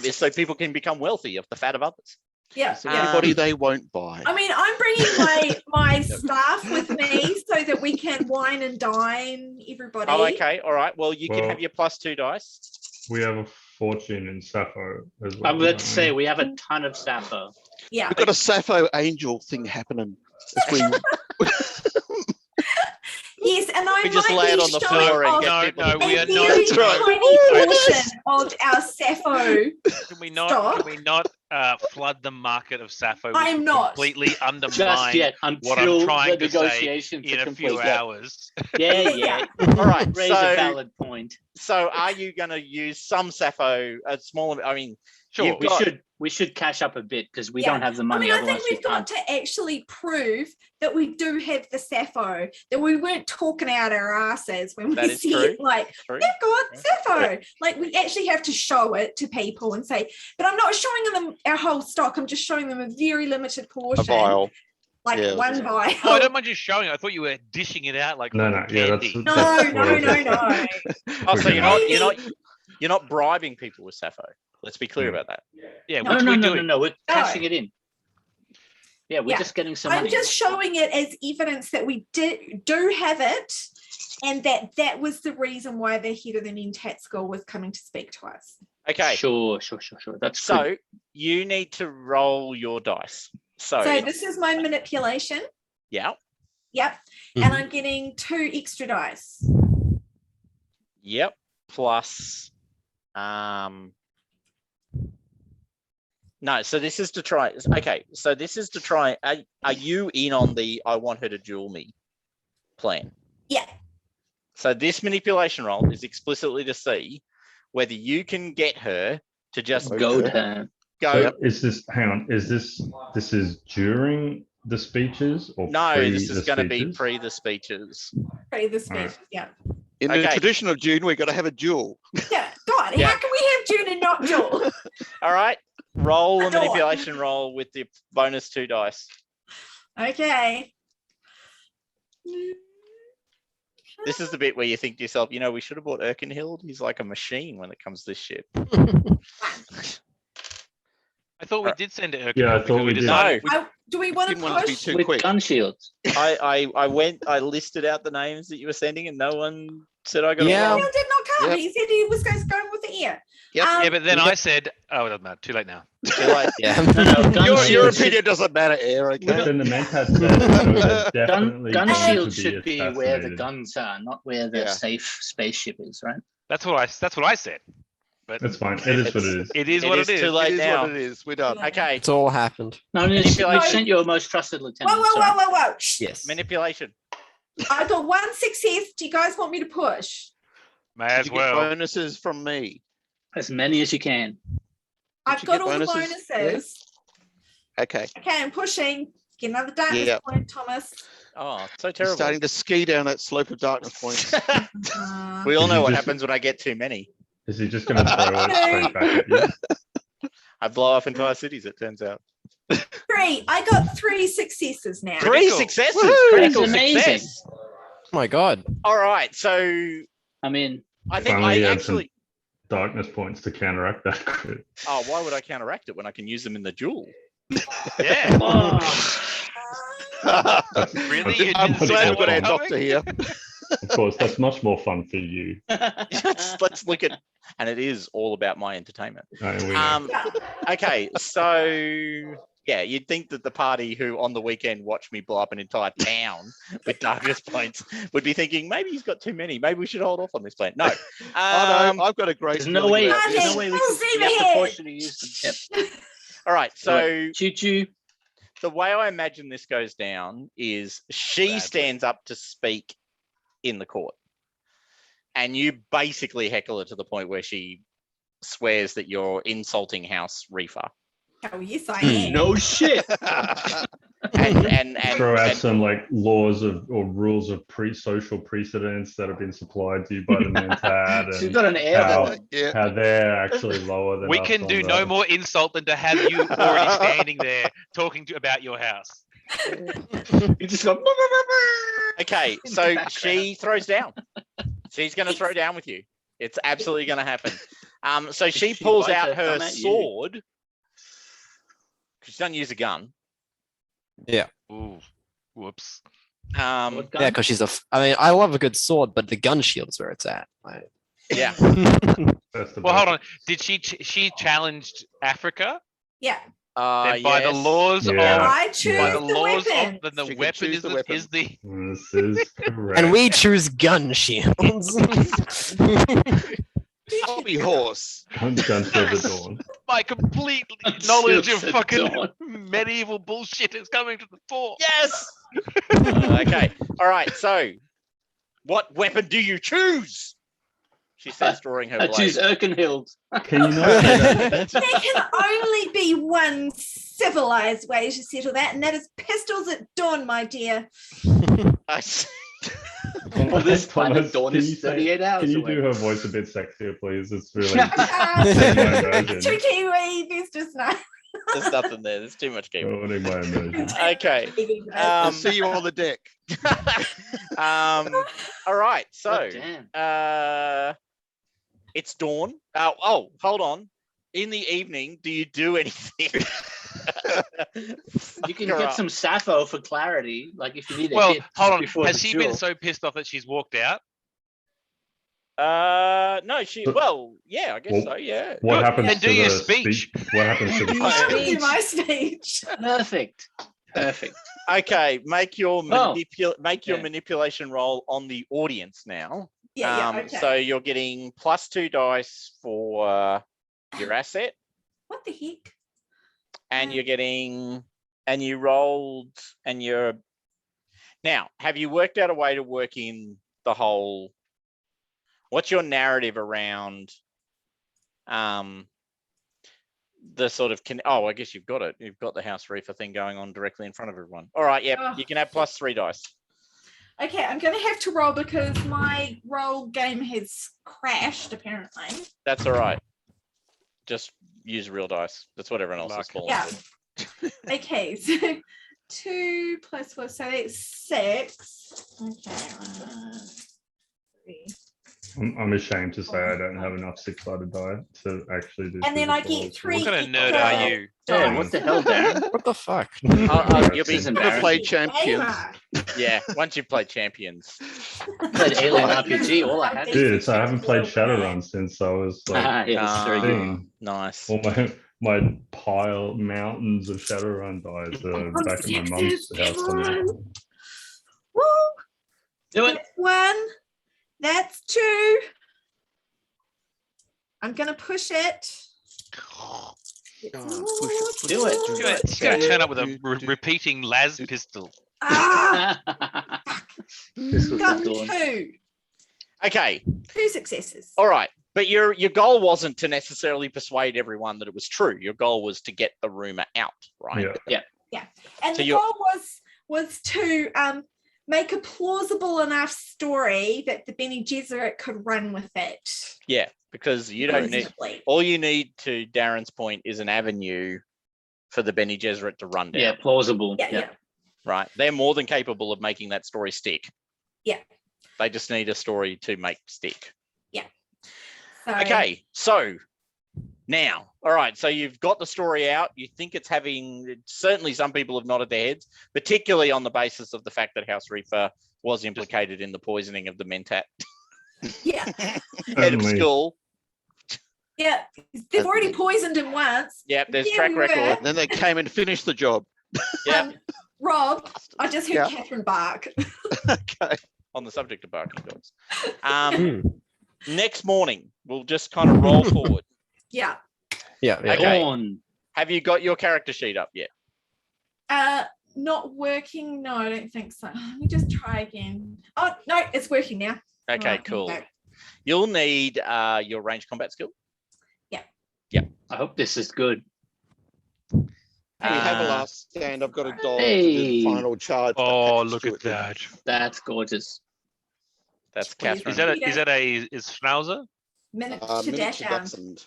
Is so people can become wealthy off the fat of others. Yeah, So yeah. anybody they won't buy. I mean, I'm bringing my staff with me so that we can wine and dine everybody. Oh, okay. All right. Well, you can Well- have your +2 dice. We have a fortune in Sappho as well. I'm about to say we have a ton of Sappho. Yeah. We've got a Sappho angel thing happening. As we, Yes, and I We just might lay it be on the showing floor and off get No, people we a are very not. That's right. tiny portion of our Sappho. Can we not? Stop. Can we not flood the market of Sappho? which I am would not. completely undermine Just yet, what I'm until trying the to say negotiations in are a complete. few hours. Yeah. All right. Raise a So, valid point. so are you going to use some Sappho, a small? I mean, Sure. You've We got- should cash up a bit because we Yeah. don't have the I money. mean, I otherwise think we've we got can't. to actually prove that we do have the Sappho, that we weren't talking out our asses when That we is said, true. like, True. they've got Yeah. Sappho. Like, we actually have to show it to people and say, but I'm not showing them our whole stock. I'm just showing them a very limited a portion. vial. like Yeah, one vial. Oh, I don't mind you showing it. I thought you were dishing it out like No, yeah, candy. No, that's what I was no. saying. Oh, so Okay. you're not bribing people with Sappho. Let's be clear about that. Yeah, No, which we do. no. We're cashing it in. Yeah, we're Yeah. just getting some I'm money. just showing it as evidence that we do have it, and that was the reason why the head of the Mentat school was coming to speak to us. Okay. Sure. That's So good. you need to roll your dice. So this is my manipulation. yeah. Yep. Mhm. And I'm getting 2 extra dice. Yep. Plus no, so this is to try. Okay, so this is to try. Are you in on the I want her to duel me plan? Yeah. So this manipulation roll is explicitly to see whether you can get her to just Goad her. go. Is this? Hang on. Is this is during the speeches or No, pre this is the going to be speeches? pre the speeches. Pray the speech. Alright. Yeah. In the Okay. tradition of June, we've got to have a duel. Yeah. God, Yeah. how can we have June and not Jewel? All right, roll a Adore. manipulation roll with the bonus 2 dice. Okay. This is the bit where you think to yourself, we should have bought Erkenhild. He's like a machine when it comes to this shit. I thought we did send it. Erkin, Yeah, I because thought we did. decided- Do we want to Didn't want it to be push? too With quick. gun shields. I listed out the names that you were sending, and no one said I got Yeah. it Neil wrong. did not come. Yep. He said he was going with the ear. Yep. Yeah, but then Yep. I said, "Oh, it doesn't matter. Too late now." You're like, Yeah. No, gun Your shields should- opinion doesn't matter, Air. But Okay. then the Mentat said that definitely gun going to shields be should be where the assassinated. guns are, not where the Yeah. safe spaceship is, right? That's what I said. But That's fine. It is what it is. it is It what is it is. too late It is now. what it is. We're done. okay, It's all happened. No, we Manipulation. sent your most trusted lieutenant. Whoa. Shh. Yes. manipulation. I got 1 success. Do you guys want me to push? May Did as you get well. bonuses from me? As many as you can. I've you got get all the bonuses? bonuses. Okay. Okay, I'm pushing. Get another darkness Yeah. point, Thomas. Oh, so You're terrible. starting to ski down that slope of darkness points. We all Did know you what just- happens when I get too many. Is he just going to throw it straight back at you? I blow up entire cities, it turns out. 3. I got 3 successes now. 3 Critical. successes. Woohoo, Critical that's amazing. success. Oh my God. All right, so I mean, I think Finally, I you had actually. Darkness points to counteract that crit. Oh, why would I counteract it when I can use them in the duel? Yeah. Really? You I'm didn't see glad that we've got our one doctor coming? here. Of course, that's much more fun for you. let's look at, and it is all about my entertainment. We know. Okay, so yeah, you'd think that the party who on the weekend watched me blow up an entire town with darkness points would be thinking maybe he's got too many. Maybe we should hold off on this plan. No. Oh no, I've got a great. there's no feeling way. about Nothing. There's this. no way we Full can steam we have to ahead. force you to use them. Yep. All right, so Choo-choo. the way I imagine this goes down is she Badly. stands up to speak in the court, and you basically heckle her to the point where she swears that you're insulting House Reefer. Oh, yes, I am. No shit. And Throw out and- some like laws of or rules of social precedents that have been supplied to you by the Mentat She's and got an air how, gun. Yeah. how they're actually lower than We us can on do the- no more insult than to have you already standing there talking about your house. You just go. Okay, in the so background. she throws down. She's going to throw down with you. It's absolutely going to happen. So she she pulls bites out her her thumb at you? sword. 'Cause she doesn't use a gun. Ooh, whoops. Um, What Yeah, gun? because I mean, I love a good sword, but the gun shield is where it's at. Like, yeah. That's the Well, hold best. on. Did she challenged Africa? Yeah. Then by the Yes. laws Yeah. of I choose by Yeah. the the laws weapon. of then the She can weapon choose is the the, weapon. is the This is correct. and we choose gun shields. Hobby horse. Gun shield at dawn. my complete knowledge of Shields at fucking dawn. medieval bullshit is coming to the fore. Yes. Okay. All right. So, what weapon do you choose? She says, drawing her I blade. choose Erkenhild. Can you not say that? There can only be one civilized way to settle that, and that is pistols at dawn, my dear. I see. Well, this planet Thomas, dawn can is you say- 38 hours Can you away. do her voice a bit sexier, please? It's really Two version. Kiwi, there's just no. There's nothing there. There's too much keyboard. Ruining my immersion. Okay. I'll see you on the deck. All right. So, damn. it's dawn. Oh, hold on. In the evening, do you do anything? You can get some Sappho for clarity. Like if you need a Well, hit hold on. before Has the she duel. been so pissed off that she's walked out? No, well, yeah, I guess so, yeah. What Good. happens Then to do your the speech. What happens to the Do my speech. Perfect. Okay, make your manipulation roll on the audience now. Okay. So you're getting +2 dice for your asset, What the heck? and you're getting, and you rolled, and you're, now, have you worked out a way to work in the whole, what's your narrative around the sort of, I guess you've got it. You've got the House Reefer thing going on directly in front of everyone. All right, yeah, you can have +3 dice. Okay, I'm going to have to roll because my roll game has crashed, apparently. That's all right. Just use real dice. That's what everyone else is falling Yeah. for. Okay, so 2 + 4, so that's 6. Okay, 3. I'm ashamed to say I don't have enough 6-sided die to actually do. And then I physical get 3. What kind of nerd are you? Damn, what the hell, Darren? What the fuck? You'll be Never played Champions. yeah. Once you've played Champions, Played Alien RPG. All I had. Dude, so I haven't played Shadowrun since I was like Yes, very good. 16. nice. All my mountains of Shadowrun dies are back in my mum's house somewhere. Woo! Do it. That's 1. That's 2. I'm gonna push it. Do it. She's going to turn up with a repeating las pistol. Ah, This was got the dawn. 2. Okay. 2 successes. All right. But your goal wasn't to necessarily persuade everyone that it was true. Your goal was to get the rumor out, right? Yeah. And So the goal was to make a plausible enough story that the Bene Gesserit could run with it. Yeah, because you don't need, all you need, to Darren's point, is an avenue for the Bene Gesserit to run down. Yeah, plausible. Yeah. Right. They're more than capable of making that story stick. Yeah. They just need a story to make stick. Yeah. So, Okay. So now, all right. So you've got the story out. You think it's having, certainly some people have nodded their heads, particularly on the basis of the fact that House Reefer was implicated in the poisoning of the Mentat Yeah. head of school. Yeah. They've already poisoned him once. Yep. There's Yeah, track we were. record. Then they came and finished the job. Yep. Rob, I just heard Yeah. Catherine bark. Okay. On the subject of barking dogs. Next morning, we'll just kind of roll forward. Yeah. Yeah. Okay. Dawn. Have you got your character sheet up yet? Not working. No, I don't think so. Let me just try again. Oh no, it's working now. Okay, Right, cool. okay. You'll need your ranged combat skill. I hope this is good. We have a last stand. I've got a dog to do Hey. the final charge. that Oh, catches look to at it then. that. That's gorgeous. That's Please. Catherine. Is that a Schnauzer? Miniature Miniature dash dachshund.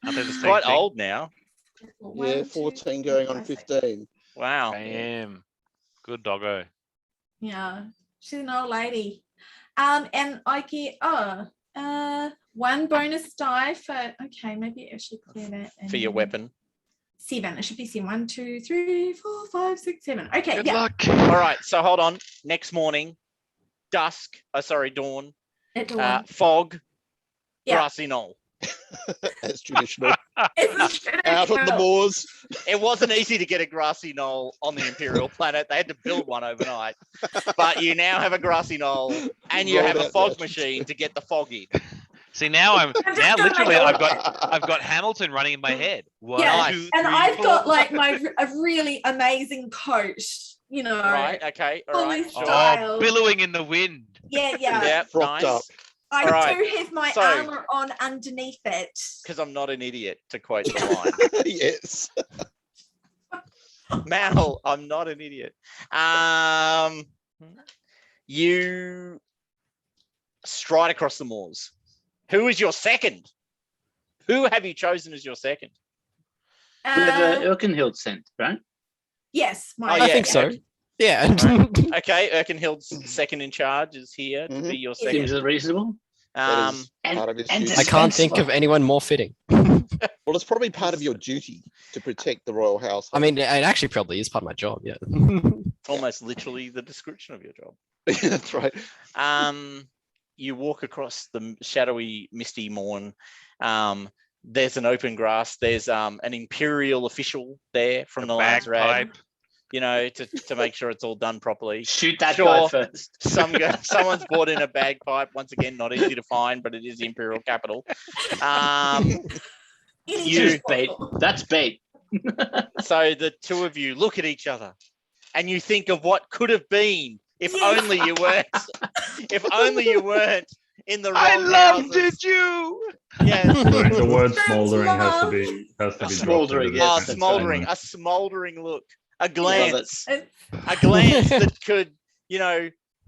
Aren't they the same Quite thing? old now. Yeah, 14 going on 15. Wow. Damn. Good doggo. Yeah, she's an old lady. And I get 1 bonus die for, okay, maybe I should clear that. For your weapon. 7. It should be 7. 1, 2, 3, 4, 5, 6, 7. Okay, Good yeah. luck. All right. So hold on. Next morning, dawn, At dawn. fog, Yeah. grassy knoll. As traditional. It's Out on the moors. It wasn't easy to get a grassy knoll on the Imperial planet. They had to build one overnight. But you now have a grassy knoll, and you Rolled have a out fog the- machine to get the fog in. See, now literally I've got Hamilton running in my head. One, Yeah, two, and three, I've four. got like a really amazing coat, you know. Right. Okay. All Fully right. styled. Oh, billowing in the wind. Yeah. Yep. Frocked Nice. up. I All right, do have my so- armor on underneath it. Because I'm not an idiot, to quote the line. Yes. Mal, I'm not an idiot. You stride across the moors. Who is your second? Who have you chosen as your second? Erkenhild sent, right? Yes, I think so. Yeah. Okay, Erkenhild's second in charge is here to be your second. Seems reasonable. That is part of his duty. I can't think of anyone more fitting. Well, it's probably part of your duty to protect the royal household. I mean, it actually probably is part of my job. Yeah. Almost literally the description of your job. That's right. You walk across the shadowy, misty morn. There's an open grass. There's an imperial official there from the Landsrad, to make sure it's all done properly. Shoot that guy first. Someone's brought in a bagpipe. Once again, not easy to find, but it is the imperial capital. Bait. That's bait. So the two of you look at each other, and you think of what could have been if only you weren't. If only you weren't in the wrong loved you. Yes. The word smoldering has to be smoldering. Yes, a smoldering look, a glance that could,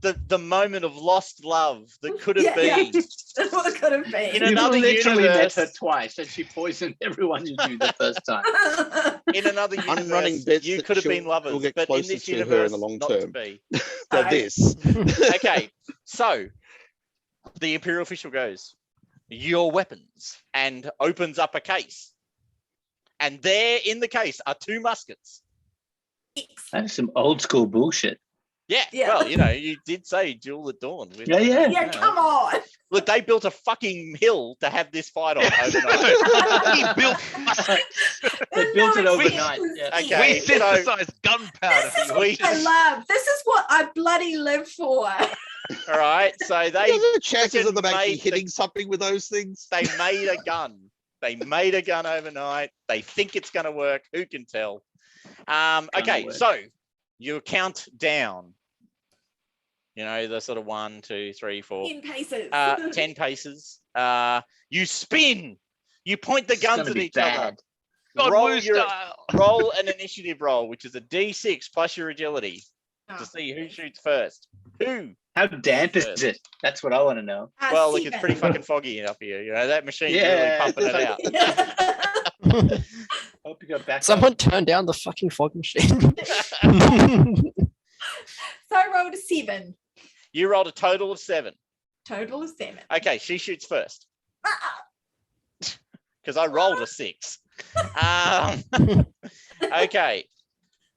the moment of lost love that could have been. That's what it could have been. In another literally universe, met her twice, and she poisoned everyone you knew the first time. In another universe, running bets you that could have been lovers, we'll get but in closer this to her universe, in the long not term. to be. This. Okay, so the imperial official goes, "Your weapons," and opens up a case, and there in the case are 2 muskets. That is some old school bullshit. Yeah. Well, you did say duel at dawn. Yeah, come on. Look, they built a fucking hill to have this fight on overnight. He built muskets. They built it overnight. Yeah. Okay, We synthesized gunpowder. This is what I love. This is what I bloody live for. All right, so they the chances of them actually made hitting something with those things. they made a gun. They made a gun overnight. They think it's going to work. Who can tell? Okay, so you count down. The sort of 1, 2, 3, 4. 10 paces. 10 paces. You spin. You point the guns at each other. Roll an initiative roll, which is a D6 plus your agility to see who shoots first. Who? How damp is it? That's what I want to know. Well, look, it's pretty fucking foggy up here. That machine's really pumping it out. Hope you got back. Someone turn down the fucking fog machine. So I rolled a 7. You rolled a total of 7. Total of 7. Okay, she shoots first. Because I rolled a 6. Okay.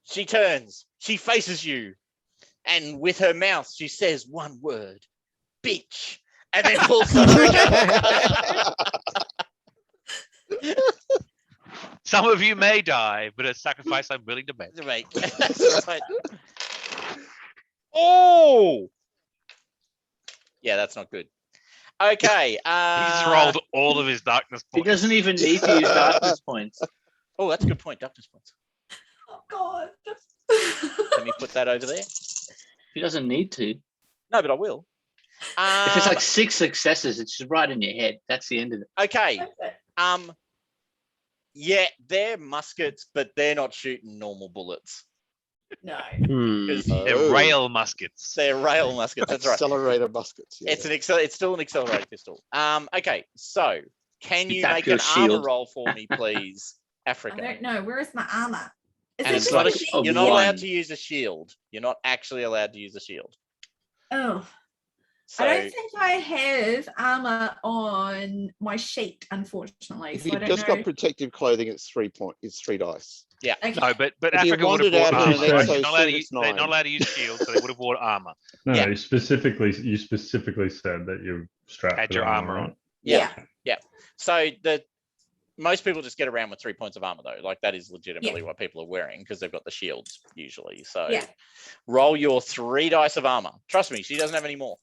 She turns. She faces you. And with her mouth, she says one word. Bitch. And then pulls the trigger. Some of you may die, but a sacrifice I'm willing to make. That's right. Oh! Yeah, that's not good. Okay. He's rolled all of his darkness points. He doesn't even need to use darkness points. Oh, that's a good point. Darkness points. Oh, God. Let me put that over there. He doesn't need to. No, but I will. If it's like 6 successes, it's just right in your head. That's the end of it. Okay. Yeah, they're muskets, but they're not shooting normal bullets. No. They're rail muskets. They're rail muskets. That's right. Accelerator muskets. Yeah. It's still an accelerated pistol. Okay, so can you make your an armor shield. roll for me, please, Africa? I don't know. Where is my armor? And Is it's it like just a You're not allowed one. to use a shield. You're not actually allowed to use a shield. Oh, So I don't think I have armor on my sheet, unfortunately. If So I you've don't just know. got protective clothing, it's 3 dice. yeah. Okay. No, but If you Africa would have wanted bought out armor. in an They're exosuit, not allowed to it's use- they're not 9. allowed to use shields, so they would have bought armor. No, Yeah. you specifically said that you're strapped. Had with your armor on. Yeah. So most people just get around with 3 points of armor though. Like that is legitimately what people are wearing because they've got the shields usually. So Yeah. roll your 3 dice of armor. Trust me, she doesn't have any more.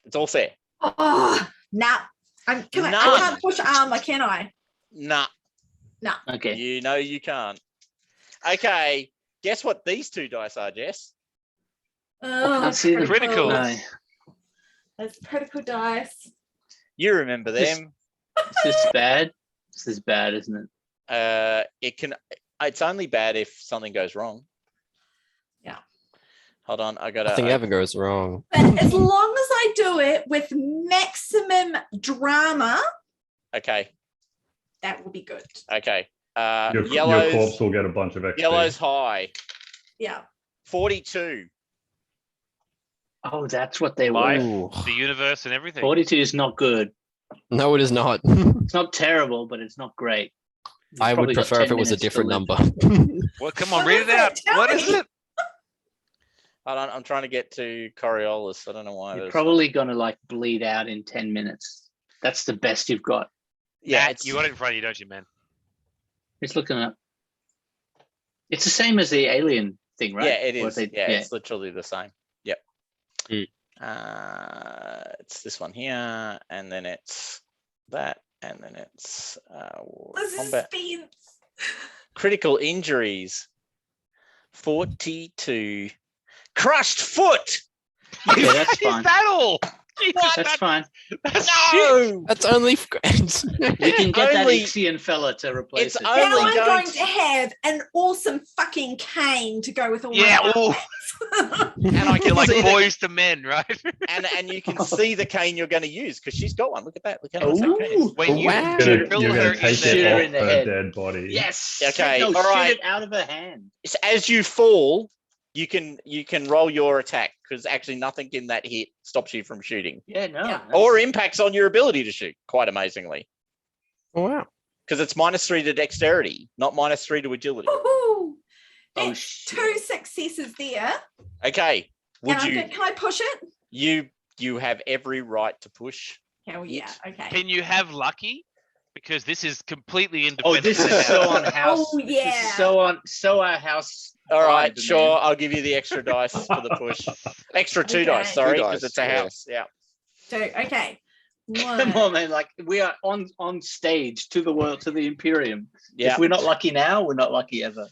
It's all fair. Oh, nah. I can't push armor, can I? Nah, Okay. you know you can't. Okay, guess what these 2 dice are, Jess? Oh, can't see them. Critical. No. That's critical dice. You remember them. Is this bad? This is bad, isn't it? It's only bad if something goes wrong. Yeah. Hold on, I gotta. Nothing ever goes wrong. But as long as I do it with maximum drama, Okay, that will be good. okay. Your Yellow's corpse will get a bunch of XP. Yellow's high. Yeah. 42. Oh, that's what they Life, were. the universe, and everything. 42 is not good. No, it is not. It's not terrible, but it's not great. You've I would probably got prefer if 10 it was a minutes to different live. number. Well, come on, What read is it out. it? Tell What me. is it? I'm trying to get to Coriolis. I don't know why. You're probably going to like bleed out in 10 minutes. That's the best you've got. Yeah, Matt, you got it in front of you, don't you, man? It's looking up. It's the same as the alien thing, right? Yeah, it Or is. they- Yeah, it's literally the same. Yep. Mm. It's this one here, and then it's that, and then it's combat. Suspense. Critical injuries. 42. Crushed foot. Yeah, that's Is fine. that all? Jesus, That's fine. That's shit. No. That's only. You can get Only- that Ixian fella to replace It's it. only Now I'm going going to- to have an awesome fucking cane to go with all Yeah, my oh, And I you're can like see the, boys to men, right? and you can see the cane you're going to use because she's got one. Look at that. Look how nice that cane is. When you Wow. You're drill gonna her in take Shoot it her there, off in the her head. dead body. Yes. Okay, No, all right. shoot it out of her hand. So as you fall, you can roll your attack because actually nothing in that hit stops you from shooting Yeah, no. Yeah. or impacts on your ability to shoot. Quite amazingly, Wow. because it's -3 to dexterity, not -3 to agility. Woohoo! Oh, That's shit. 2 successes there. Okay, would And you? can I push it? You have every right to push. Hell yeah. Okay. can you have lucky? Because this is completely Oh, independent. this of the is so house. on house. Oh, This yeah. is so our house. All right, vibe, sure. man. I'll give you the extra dice for the push. Extra 2 Okay. dice, sorry, 2 because dice, it's a yeah. house. Yeah. So, okay. Come on, man. Like we are on stage to the world, to the Imperium. Yeah. If we're not lucky now, we're not lucky ever.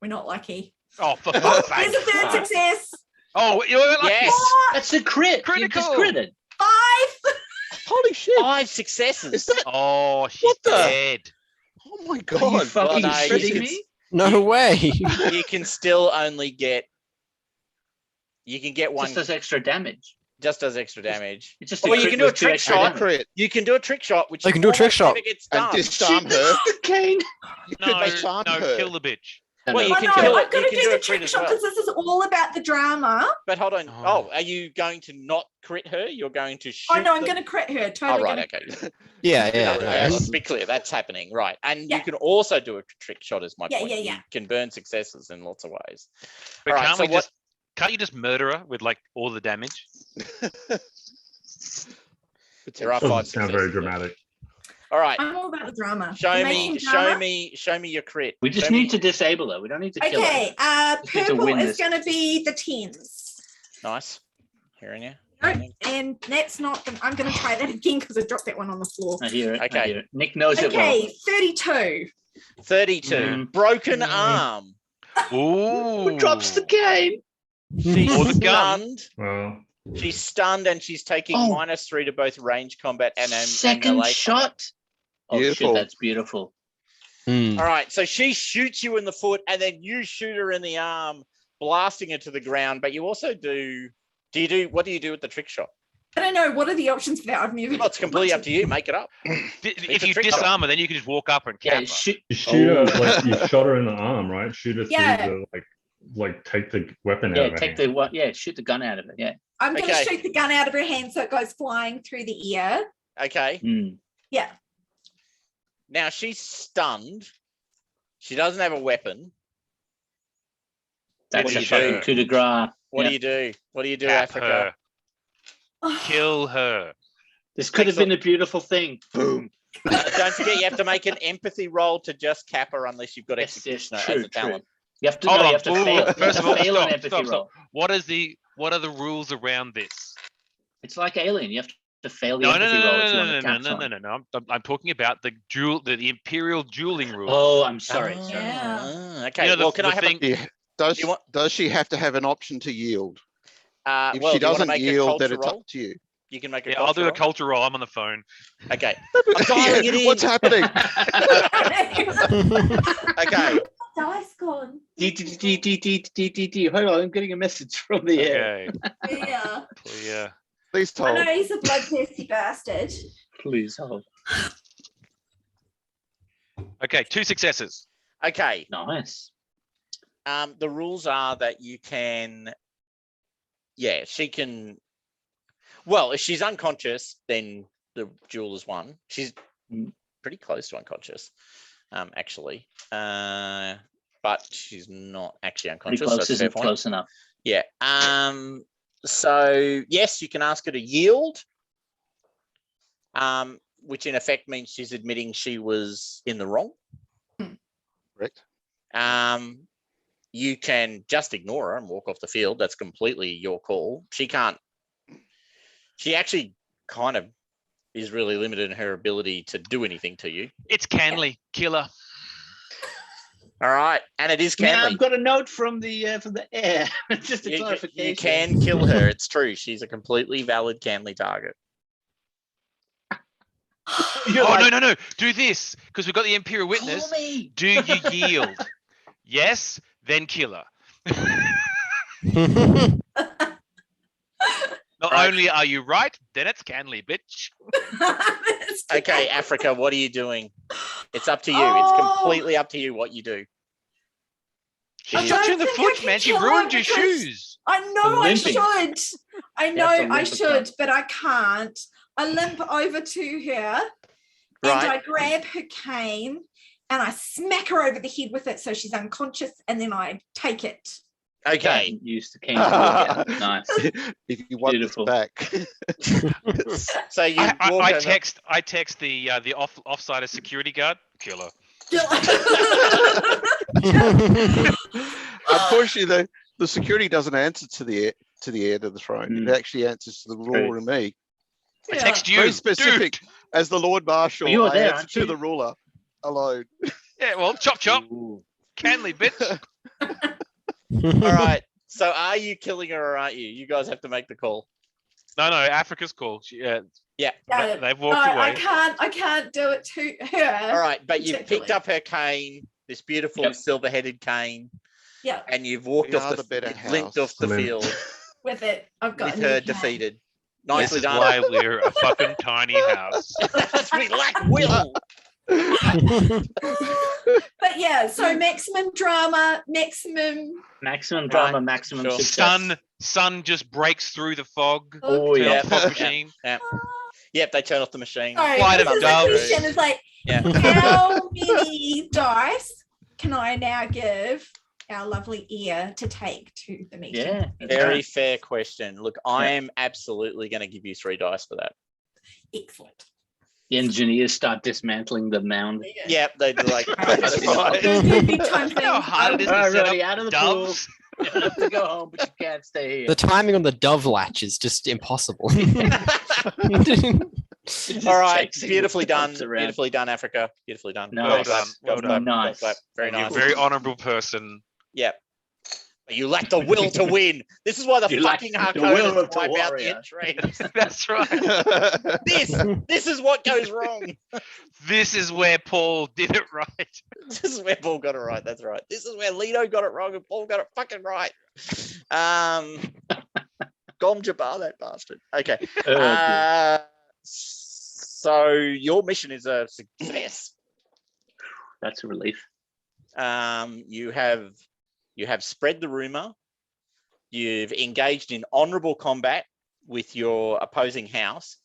We're not lucky. Oh, for Oh, fuck's there's sake. a third success. Oh, you're lucky. Yes. That's a crit. Critical. You just critted. 5. Holy shit. 5 successes. Is that? Oh, she's What the- dead. Oh my Are you god. fucking no, you shitting can- me? No way. You can still only get. You can get one Just does extra damage. just does extra damage. It's just Or you crit can do a with 2 trick extra shot. damage. Crit You can do a trick shot, which Oh, you can do a trick almost shot. never gets and done. disarm Shoot her. the cane. You No, could disarm no, her. kill the bitch. No, Well, no. you Oh, can no, kill I'm it. going You to can do do the a crit trick as shot well. because this is all about the drama. But hold on. Oh. Oh, are you going to not crit her? You're going to shoot. Oh, no, I'm them? going to crit her. Oh, Totally. right. gonna- Okay. Yeah, Yeah, yeah. let's be clear. That's happening. Right. And Yeah. you can also do a trick shot, is my Yeah, point. yeah, You yeah. can burn successes in lots of ways. But All right, can't so we just can't you just murder her with like all the damage? There are Doesn't 5 sound very successes. dramatic. All right. I'm all about the drama. Show You're me, making show drama? me, show me your crit. We just Show me- need to disable her. We don't need to kill Okay, her. Just need to purple win is this. going to be the 10s. Nice. Hearing you. Nope, and that's not the, I'm going to try that again because I dropped that one on the floor. I hear it. I Okay. hear it. Nick knows it well. Okay, 32. 32. Mm. Broken Mm. arm. Ooh. Who drops the game? She's Or the gun. stunned. Well, She's stunned and she's taking Oh. -3 to both range combat and Second melee shot. Oh Beautiful. shit, that's beautiful. Hmm. All right, so she shoots you in the foot and then you shoot her in the arm, blasting her to the ground. But you also do what do you do with the trick shot? I don't know. What are the options for that? I've never. Well, it's completely up to you. Make it up. If a you trick shot. disarm her, then you can just walk up and Yeah, cap her. shoot. you shoot her, Oh. like you shot her in the arm, right? Shoot her Yeah. through the like take the weapon out Yeah, of her take hand. the what? Yeah, shoot the gun out of it. Yeah. I'm going to Okay. shoot the gun out of her hand so it goes flying through the ear. Okay. Mm. Yeah. Now she's stunned. She doesn't have a weapon. That's What do a you fucking do? coup de grace. What Yeah. do you do? What do you do, Cap Africa? her. Kill her. This could have been a beautiful thing. Boom. Don't forget, you have to make an empathy roll to just cap her unless you've got Yes, executioner true, as a talent. You have to. Hold No, on. you have to Ooh, fail. first you have of to all, fail an stop, empathy stop, roll. stop. What are the rules around this? It's like Alien. You have to fail the No, no, empathy no, roll no, if you no, want no, to no, count no, no, someone. no, no. I'm talking about the imperial dueling rule. Oh, I'm sorry. Ah, sorry. Okay. You know, well, can I have a, Yeah. Does You want- does she have to have an option to yield? If well, she do you wanna doesn't make a yield, then culture it's roll? up to you. You can make a Yeah, I'll do a roll. culture roll. I'm on the phone. Okay. I'm dialing it in. What's happening? Okay. Dice gone. Hold on, I'm getting a message from the air. Okay. Yeah. Clear. Please I told. know he's a bloodthirsty bastard. Please hold. Okay, 2 successes. Okay. Nice. The rules are that you can, she can. Well, if she's unconscious, then the duel is won. She's pretty close to unconscious, actually. But she's not actually unconscious. Pretty close, so isn't close enough. Yeah. So yes, you can ask her to yield, which in effect means she's admitting she was in the wrong. Correct. You can just ignore her and walk off the field. That's completely your call. She can't. She actually kind of is really limited in her ability to do anything to you. It's Canley, killer. All right, and it is Canley. Now I've got a note from the air. Just a clarification. You can kill her. It's true. She's a completely valid Canley target. No. Do this, because we've got the Imperial Witness. Call me. Do you yield? Yes, then kill her. Not only are you right, then it's Canley, bitch. Okay, Africa, what are you doing? It's up to you. It's completely up to you what you do. She shot you in the foot, man. She ruined your shoes. I know I Limping. should. I know I should, across. but I can't. I limp over to her and I grab her cane and I smack her over the head with it so she's unconscious, and then I take it. Okay. Use the cane. Nice. If you want Beautiful. this back. So you I text the offsider security guard, killer. Unfortunately, the security doesn't answer to the heir to the throne. It actually answers to the ruler and me. I text you. Very specific. Dude. As the Lord Marshal, You were I there, answer to the ruler alone. Yeah, well, chop chop. Canley, bitch. All right. So are you killing her or aren't you? You guys have to make the call. No, Africa's call. Yeah. They've walked away. I can't do it to her. All right, but you've picked up her cane, this beautiful silver-headed cane. Yeah. And you've walked off limped off the field with it. I've got with her defeated. Nicely this is done. why we're a fucking tiny house. We lack will. But yeah, so maximum drama, maximum success. Sun just breaks through the fog. Oh yeah, fog machine. Yep, they turn off the machine. Sorry, Flight of this is doves. the question is like, how many dice can I now give our lovely ear to take to the meeting? Yeah, very fair question. Look, I am absolutely going to give you 3 dice for that. Excellent. The engineers start dismantling the mound. Yep, they do like. That's do big time thing. How hard it is to set up out of the doves. pool. You have to go home, but you can't stay here. The timing on the dove latch is just impossible. All right, beautifully done. Beautifully done, Africa. Beautifully done. Nice. Well done. Nice. Very nice. You're a very honourable person. Yep. But you lack the will to win. This is why the fucking Harkonnens wipe out the entries. That's right. This is what goes wrong. This is where Paul did it right. This is where Paul got it right. That's right. This is where Leto got it wrong and Paul got it fucking right. Gom Jabbar, that bastard. Okay. So your mission is a success. That's a relief. You have spread the rumor. You've engaged in honorable combat with your opposing house,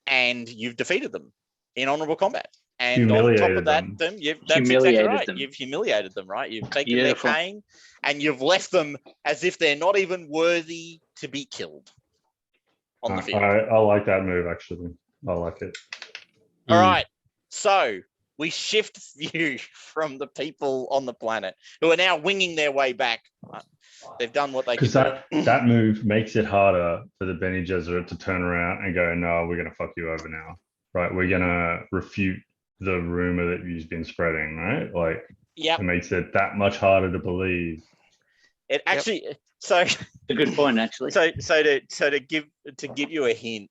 and you've defeated them in honorable combat. And on top of that, that's exactly right. You've humiliated them, right? You've taken their cane and you've left them as if they're not even worthy to be killed on the field. I like that move, actually. I like it. All right. So we shift view from the people on the planet who are now winging their way back. They've done what they can do. That move makes it harder for the Bene Gesserit to turn around and go, no, we're going to fuck you over now. Right? We're going to refute the rumor that you've been spreading, right? Like, it makes it that much harder to believe. It actually, so a good point, actually. So to give you a hint,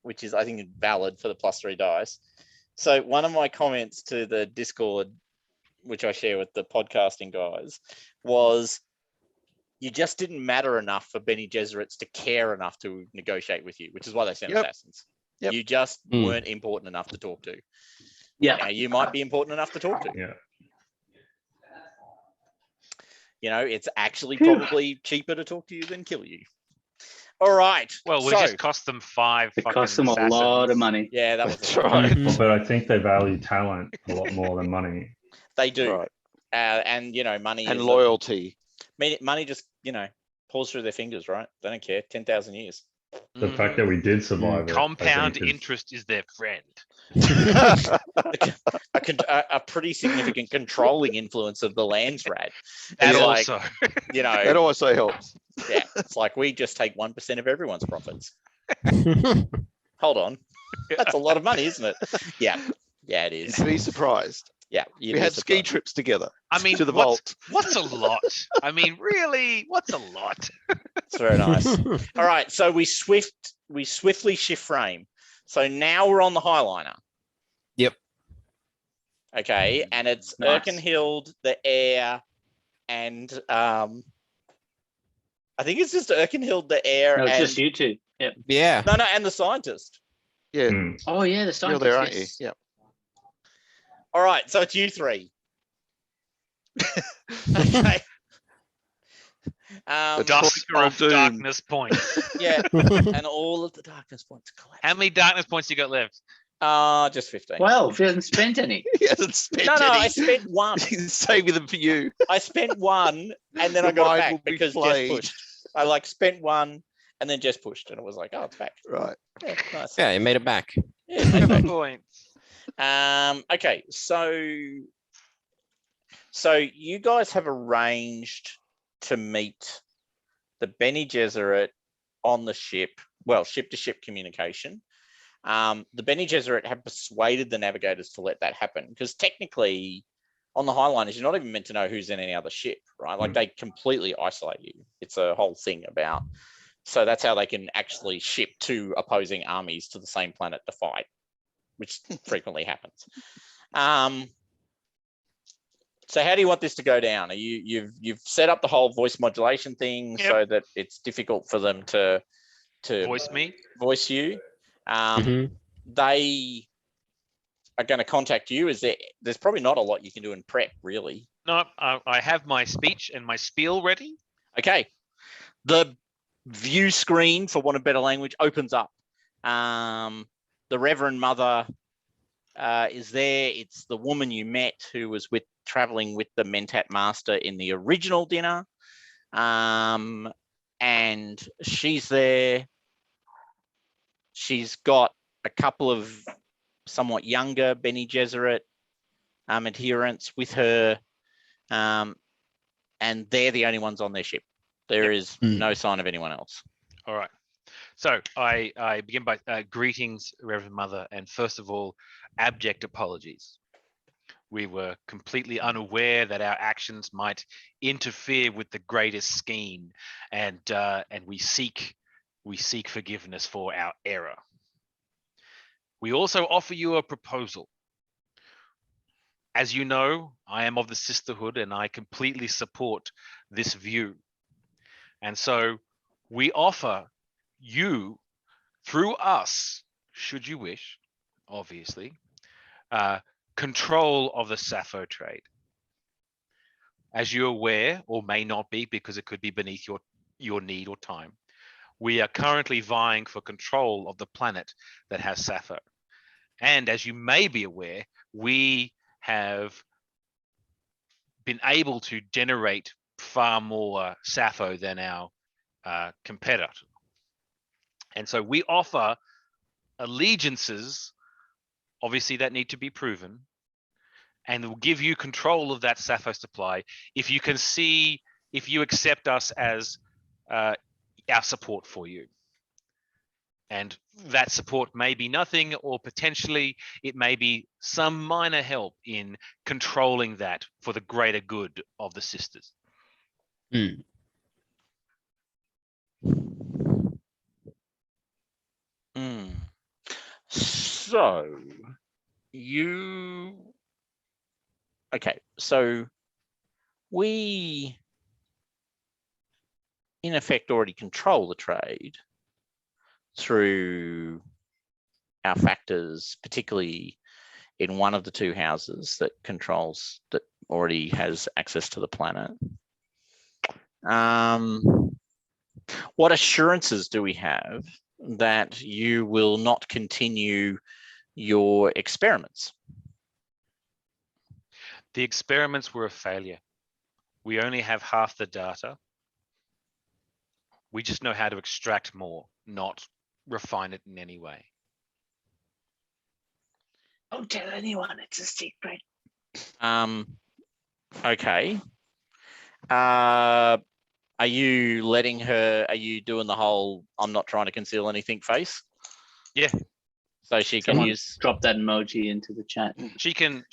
which is I think valid for the +3 dice. So one of my comments to the Discord, which I share with the podcasting guys, was you just didn't matter enough for Bene Gesserits to care enough to negotiate with you, which is why they sent assassins. You just weren't important enough to talk to. Yeah. you might be important enough to talk to. Yeah. It's actually probably cheaper to talk to you than kill you. All right. Well, we just cost them 5 It fucking costs them a lot assassins. of money. Yeah, that was That's right. Well, but I think they value talent a lot more than money. They do. Right. And money And is loyalty. money just, pours through their fingers, right? They don't care. 10,000 years. The fact that we did survive it, Compound I think, is- interest is their friend. A pretty significant controlling influence of the land's rad. That It's also. That also helps. Yeah, it's like we just take 1% of everyone's profits. Hold on. That's a lot of money, isn't it? Yeah, it is. You'd be surprised. Yeah, We had ski trips together. I mean, to the vault. What's a lot? I mean, really, what's a lot? It's very nice. All right, so we swiftly shift frame. So now we're on the Highliner. Yep. Okay, and it's Nice. Erkenhild, the heir, and I think it's just Erkenhild, the heir, No, it's and just you two. Yep. Yeah. no, and the scientist. Yeah, Hmm. Oh yeah, the you're scientist. there, aren't yes. you? Yeah. All right, so it's you three. Okay. Dusk Clicker of of doom. darkness points. Yeah, and all of the darkness points collapse. How many darkness points you got left? Just 15. 12. He hasn't spent any. He hasn't spent No, any. I spent one. He's saving them for you. I spent one, and then I The got mind it will back be because Jess flayed. pushed. I spent one, and then Jess pushed, and it was like, oh, it's back. Right. Yeah, nice. Yeah, you made it back. Yeah, it's back. Points. Okay, so you guys have arranged to meet the Bene Gesserit on the ship. Well, ship-to-ship communication. The Bene Gesserit have persuaded the navigators to let that happen because technically, on the Highliners, you're not even meant to know who's in any other ship, right? Like they completely isolate you. It's a whole thing about. So that's how they can actually ship two opposing armies to the same planet to fight, which frequently happens. So how do you want this to go down? You've set up the whole voice modulation thing so that it's difficult for them to voice you. They are going to contact you. There's probably not a lot you can do in prep, really. No, I have my speech and my spiel ready. Okay. The view screen, for want of better language, opens up. The Reverend Mother is there. It's the woman you met who was traveling with the Mentat Master in the original dinner. And she's there. She's got a couple of somewhat younger Bene Gesserit adherents with her. And they're the only ones on their ship. There is no sign of anyone else. All right. So I begin by greetings, Reverend Mother, and first of all, abject apologies. We were completely unaware that our actions might interfere with the greatest scheme, and we seek forgiveness for our error. We also offer you a proposal. As you know, I am of the Sisterhood, and I completely support this view. And so we offer you, through us, should you wish, obviously, control of the Sappho trade. As you're aware, or may not be, because it could be beneath your need or time, we are currently vying for control of the planet that has Sappho. And as you may be aware, we have been able to generate far more Sappho than our competitor. And so we offer allegiances, obviously that need to be proven, and we'll give you control of that Sappho supply if you accept us as our support for you. And that support may be nothing, or potentially it may be some minor help in controlling that for the greater good of the sisters. So we in effect already control the trade through our factors, particularly in one of the two houses that already has access to the planet. What assurances do we have that you will not continue your experiments? The experiments were a failure. We only have half the data. We just know how to extract more, not refine it in any way. Don't tell anyone, it's a secret. Okay. Are you letting her, are you doing the whole I'm not trying to conceal anything face? Yeah. So she can Someone use, drop that emoji into the chat. She can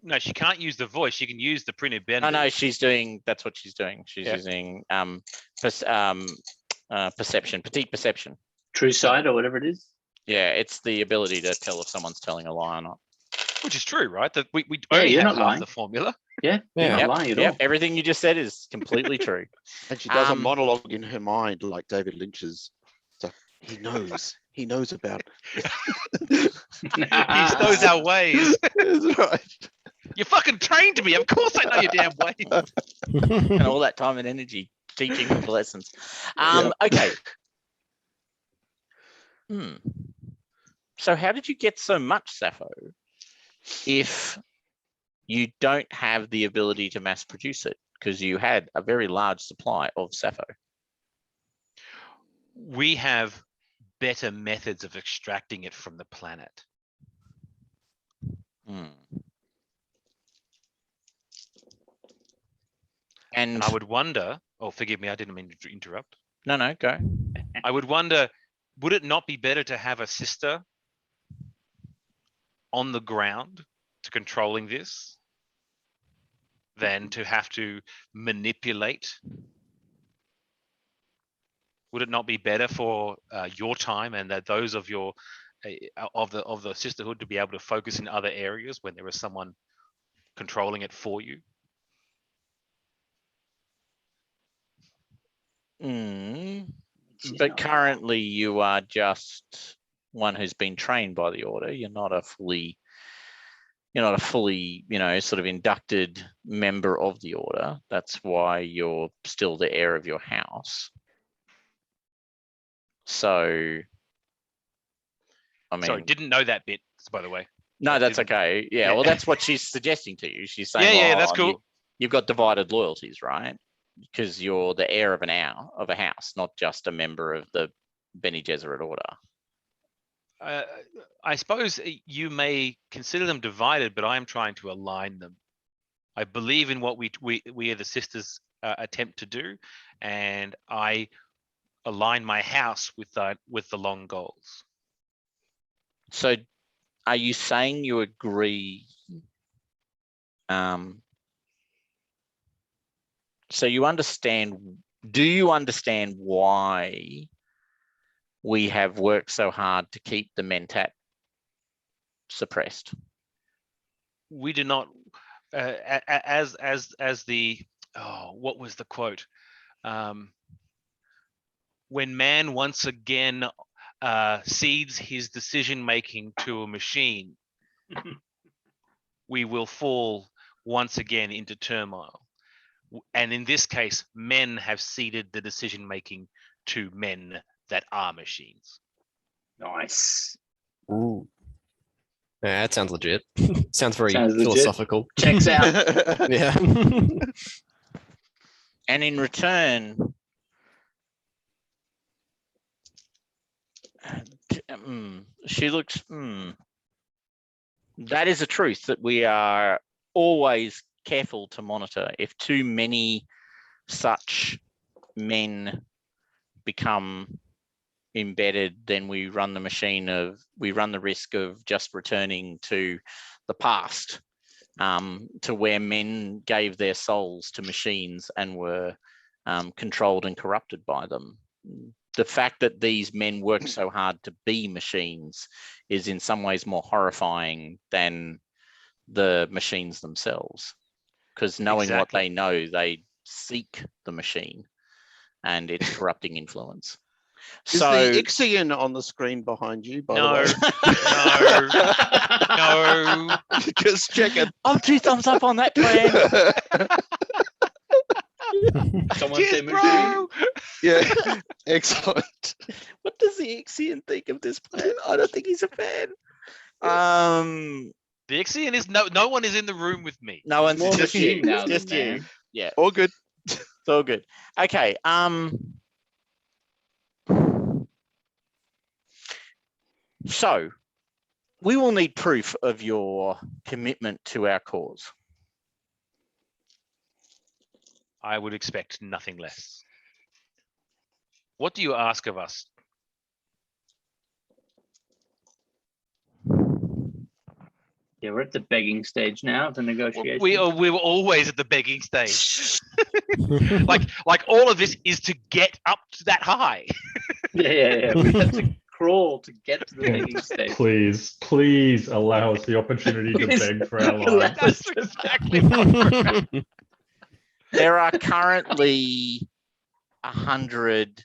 no, she can't use the voice. She can use the printed benders. no, she's doing, that's what she's doing. She's using perception, petite perception. True sight or whatever it is. Yeah, it's the ability to tell if someone's telling a lie or not. Which is true, right? That we Yeah, only you're have not half lying. the formula. Yeah, you're not lying at all. Everything you just said is completely true. And she does a monologue in her mind like David Lynch's. So he knows about it. He knows our ways. That's right. You fucking trained me. Of course I know your damn ways. And all that time and energy teaching the lessons. Okay. So how did you get so much Sappho if you don't have the ability to mass produce it? Because you had a very large supply of Sappho. We have better methods of extracting it from the planet. And I would wonder, oh, forgive me, I didn't mean to interrupt. No, go. I would wonder, would it not be better to have a sister on the ground to controlling this than to have to manipulate? Would it not be better for your time and that those of your of the sisterhood to be able to focus in other areas when there is someone controlling it for you? But currently you are just one who's been trained by the order. You're not a fully, sort of inducted member of the order. That's why you're still the heir of your house. So, I mean, sorry, didn't know that bit, by the way. No, that's okay. Yeah, well, that's what she's suggesting to you. She's saying, yeah, that's cool. You've got divided loyalties, right? Because you're the heir of a house, not just a member of the Bene Gesserit order. I suppose you may consider them divided, but I am trying to align them. I believe in what we are the sisters attempt to do, and I align my house with the long goals. So, are you saying you agree? So you understand? Do you understand why we have worked so hard to keep the Mentat suppressed? We do not, as the what was the quote? When man once again cedes his decision making to a machine, we will fall once again into turmoil. And in this case, men have ceded the decision making to men that are machines. Nice. Ooh. Yeah, that sounds legit. Sounds very philosophical. Checks out. Yeah. And in return, she looks, that is a truth that we are always careful to monitor. If too many such men become embedded, then we run the risk of just returning to the past, to where men gave their souls to machines and were controlled and corrupted by them. The fact that these men work so hard to be machines is in some ways more horrifying than the machines themselves, because knowing what they know, they seek the machine and its corrupting influence. Is the Ixion on the screen behind you, by the way? No. Just checking. I'm 2 thumbs up on that plan. Someone say bro. Yeah, excellent. What does the Ixion think of this plan? I don't think he's a fan. The Ixion is no one is in the room with me. No one's More just machine you. now Just than you. man. Yeah, All good. it's all good. Okay. So we will need proof of your commitment to our cause. I would expect nothing less. What do you ask of us? Yeah, we're at the begging stage now, the negotiation. We were always at the begging stage. like all of this is to get up to that high. Yeah. We had to crawl to get to the begging stage. Please allow us the opportunity to beg for our lives. That's exactly what There are currently 100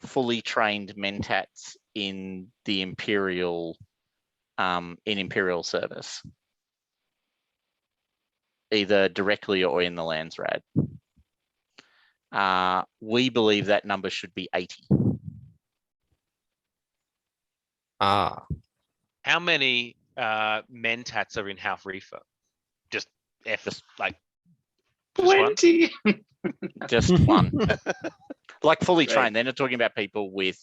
fully trained mentats in the Imperial service, either directly or in the Landsrad. We believe that number should be 80. Ah, How many mentats are in House Reefer? Just like just one? 20. Just one. Like fully Right. trained. They're not talking about people with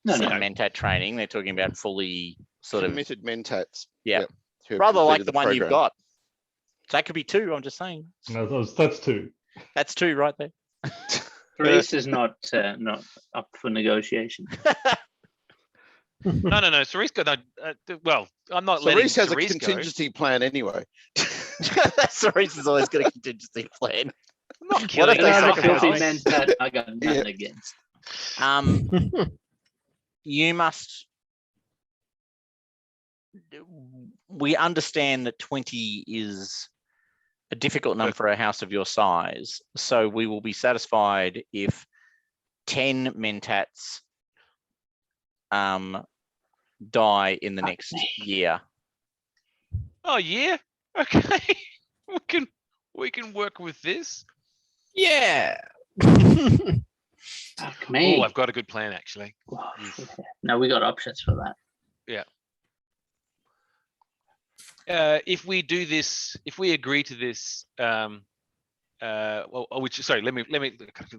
No. mentat training. They're talking about fully sort of Committed mentats. Yeah. who have rather like completed the one you've program. got. So that could be 2. I'm just saying. No, that's 2. That's 2 right there. Therese is not up for negotiation. No. Cerise got no. Well, I'm not letting Cerise has a Cerise contingency plan anyway. Cerise has always got a contingency plan. I'm not What killing if they I'm a sacrifice filthy me? man that I got nothing against. You must. We understand that 20 is a difficult number for a house of your size, so we will be satisfied if 10 mentats die in the next year. Oh yeah. Okay. we can work with this. yeah. Fuck me. Oh, I've got a good plan actually. No, we got options for that. If we do this, if we agree to this, let me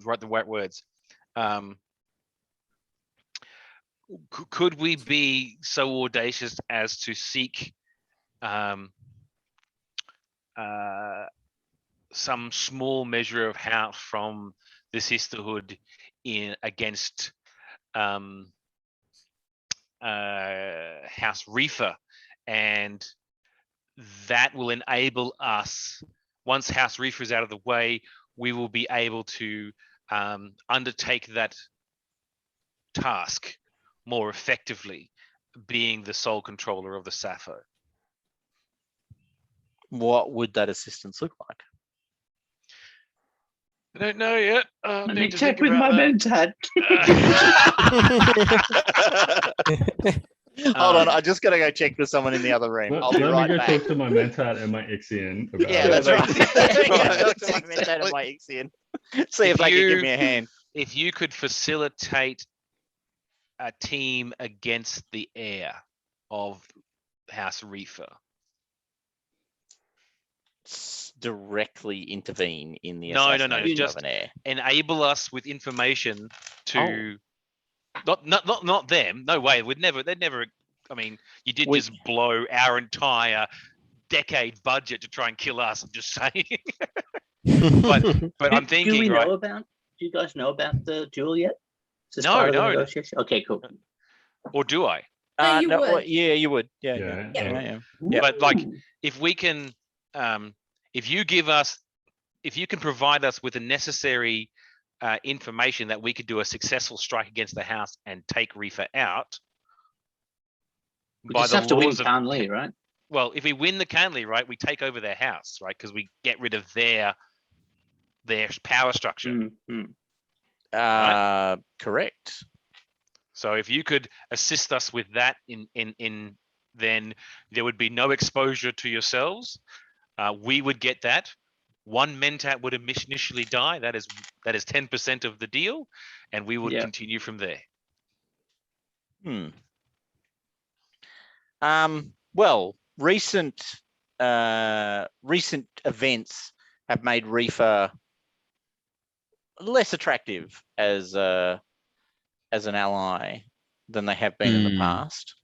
write the right words. Could we be so audacious as to seek some small measure of house from the sisterhood in against House Reefer, and that will enable us, once House Reefer is out of the way, we will be able to undertake that task more effectively, being the sole controller of the Sappho. What would that assistance look like? I don't know yet. Let me check with my mentat. Hold on, I just gotta go check with someone in the other room. I'll be Let right me go back. talk to my mentat and my Ixion about Yeah, it. that's right. Right, Talk to my mentat and my Ixion. See if they can give me a hand. If you could facilitate a team against the heir of House Reefer. Directly intervene in the No, assassination just of an heir. enable us with information to not them. No way. They'd never. I mean, you did just blow our entire decade budget to try and kill us. I'm just saying. but I'm thinking. Do we right, know about? Do you guys know about the duel yet? Is this No, part of the no. negotiation? Okay, cool. or do I? You would. Well, yeah, you would. Yeah. Yeah. Yeah. But like, if we can, if you can provide us with the necessary information that we could do a successful strike against the house and take Reefer out. We just have to win Canley, right? Well, if we win the Canley, right, we take over their house, right? Because we get rid of their power structure. Mm-hmm. Correct. So if you could assist us with that, then there would be no exposure to yourselves. We would get that. One mentat would initially die. That is 10% of the deal, and we would continue from there. Well, recent events have made Reefer less attractive as an ally than they have been in the past.